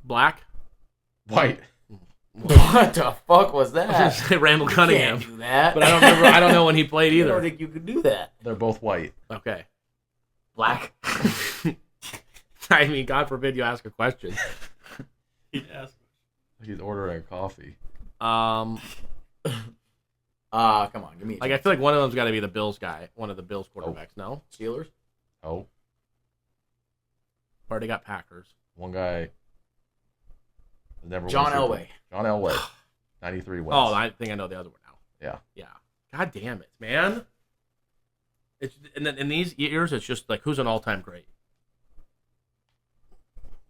Black. White. What the fuck was I was that? gonna say Randall You Cunningham, can't do that. but I don't remember. I don't know when he played I don't either. think you could do that. They're both white. Okay. Black. I mean, God forbid you ask a question. Yes. He's ordering coffee. Um, Come on, give me. like I feel like one of them's got to be the Bills guy, one of the Bills quarterbacks. No, Steelers. Oh, or they got Packers. one guy. Never John won a Super Bowl. Elway. John Elway. 93 wins. Oh, I think I know the other one now. Yeah. Yeah. God damn it, man. It's and then in these years, it's just like who's an all-time great.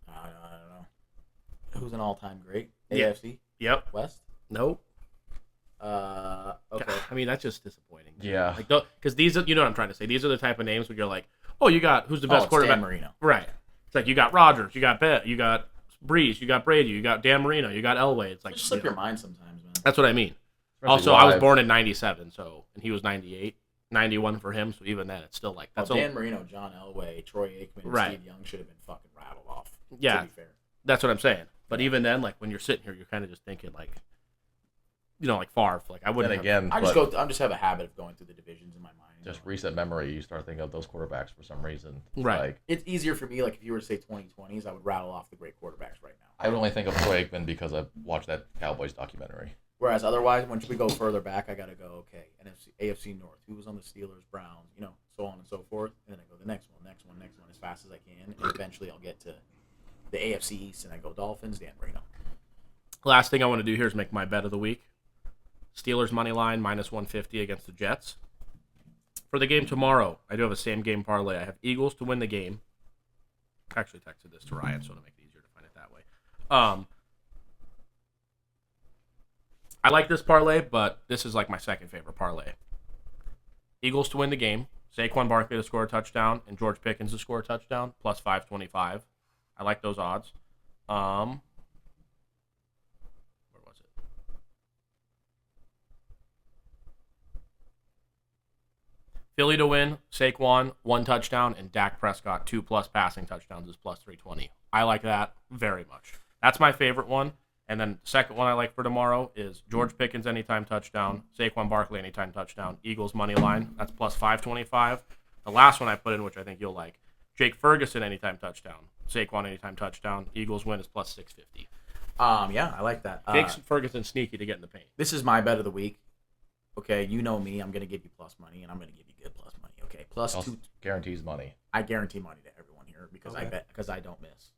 I don't know. Who's an all-time great? Yeah. AFC Yep. West. Nope. Okay. I mean, that's just disappointing. Yeah. Like, because these are, you know what I'm trying to say. These are the type of names where you're like, oh, you got who's the best it's quarterback? Dan Marino. Right. It's like you got Rodgers, you got Pitt, you got Breeze, you got Brady, you got Dan Marino, you got Elway. It's like Just slip you know, your mind sometimes, man. That's what I mean. Especially Also, I was live. born in '97, so and he was '98, '91 for him. So even then, it's still like that's Dan Marino, John Elway, Troy Aikman, and Right. Steve Young should have been fucking rattled off. Yeah. To be fair. that's what I'm saying. But even then, like when you're sitting here, you're kind of just thinking like, you know, like Favre. Like I Then wouldn't. again, I just have a habit of going through the divisions in my mind. just recent memory, you start thinking of those quarterbacks for some reason. Right. Like, It's easier for me. Like if you were to say 2020s, I would rattle off the great quarterbacks right now. I would only think of Troy Aikman because I watched that Cowboys documentary. Whereas otherwise, once we go further back, I gotta go. Okay, AFC North. Who was on the Steelers, Browns, so on and so forth. And then I go the next one, as fast as I can, and eventually I'll get to the AFC East, and I go Dolphins, Dan Marino. Last thing I want to do here is make my bet of the week. Steelers money line -150 against the Jets. For the game tomorrow, I do have a same game parlay. I have Eagles to win the game. I actually texted this to Ryan, so to make it easier to find it that way. I like this parlay, but this is like my second favorite parlay. Eagles to win the game. Saquon Barkley to score a touchdown, and George Pickens to score a touchdown, plus 525. I like those odds. Where was it? Philly to win, Saquon, 1 touchdown, and Dak Prescott, 2+ passing touchdowns is plus 320. I like that very much. That's my favorite one. And then the second one I like for tomorrow is George Pickens anytime touchdown, Saquon Barkley anytime touchdown, Eagles money line. That's plus 525. The last one I put in, which I think you'll like, Jake Ferguson anytime touchdown, Saquon anytime touchdown, Eagles win is plus 650. Yeah, I like that. Jake Ferguson sneaky to get in the paint. This is my bet of the week. Okay, you know me. I'm going to give you plus money, and I'm going to give you good plus money. Okay, plus Also 2. guarantees money. I guarantee money to everyone here because I don't miss.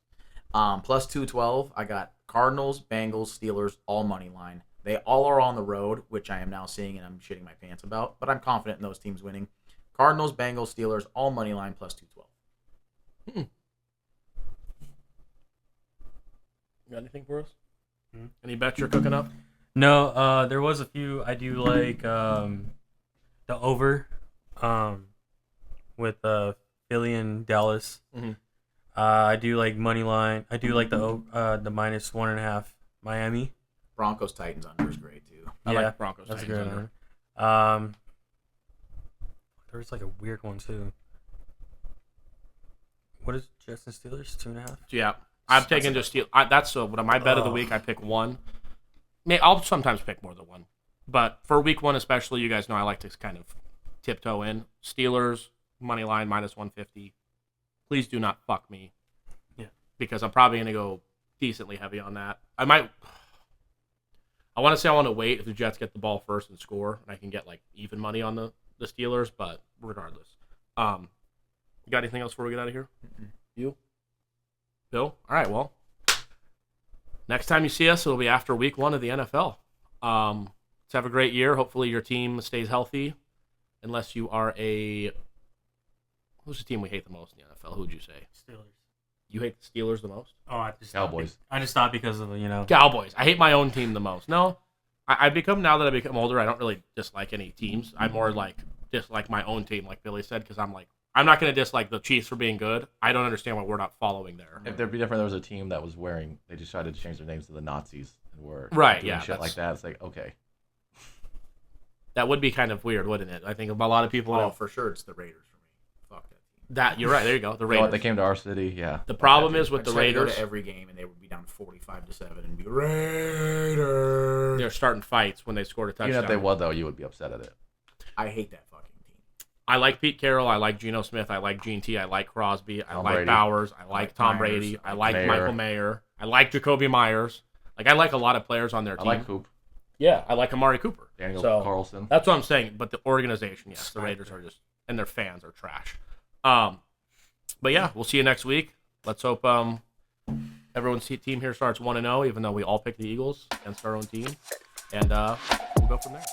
Plus 212, I got Cardinals, Bengals, Steelers, all money line. They all are on the road, which I am now seeing and I'm shitting my pants about, but I'm confident in those teams winning. Cardinals, Bengals, Steelers, all money line plus 212. You got anything for us? Any bets you're cooking up? No, there was a few. I do like the over with Philly and Dallas. Mm-hmm. I do like money line. I do like the minus 1.5 Miami. Broncos Titans under is great too. I like Broncos. That's a Titans good under. one. There's like a weird one too. What is Jets and Steelers 2.5? Yeah, I'm taking just Steel. That's my bet of the week. I pick one. I'll sometimes pick more than one, but for week 1 especially, you guys know I like to kind of tiptoe in. Steelers money line minus 150. Please do not fuck me. Yeah. Because I'm probably going to go decently heavy on that. I want to wait if the Jets get the ball first and score, and I can get like even money on the Steelers, but regardless. You got anything else before we get out of here? Mm-mm. You? Bill? All right, well. Next time you see us, it'll be after week 1 of the NFL. Let's have a great year. Hopefully your team stays healthy, unless you are who's the team we hate the most in the NFL? Who would you say? Steelers. You hate the Steelers the most? Oh, I just Cowboys. I just thought because of Cowboys. I hate my own team the most. No, now that I become older, I don't really dislike any teams. I more dislike my own team, like Billy said, because I'm not going to dislike the Chiefs for being good. I don't understand why we're not following there. If there'd be different, there was a team that was they decided to change their names to the Nazis and were Right, doing yeah, shit like that. It's like, okay. That would be kind of weird, wouldn't it? I think a lot of people. Oh, for sure, it's the Raiders for me. Fuck that team. You're right. There you go. The You know Raiders. what, they came to our city, yeah. The problem is with the I just had to go Raiders, to every game and they would be down 45-7 and be Raiders. they're starting fights when they scored a touchdown. Even if they won, though, you would be upset at it. I hate that fucking team. I like Pete Carroll. I like Geno Smith. I like Gene T. I like Crosby. I Tom like Brady. Bowers. I like Tom Myers. Brady. I like Mayer. Michael Mayer. I like Jacoby Myers. I like a lot of players on their I team. like Coop, Yeah, I like Amari Cooper. Daniel So, Carlson. That's what I'm saying. But the organization, yes, the Raiders are just, and their fans are trash. But yeah, we'll see you next week. Let's hope everyone's team here starts 1-0, even though we all picked the Eagles against our own team, and we'll go from there.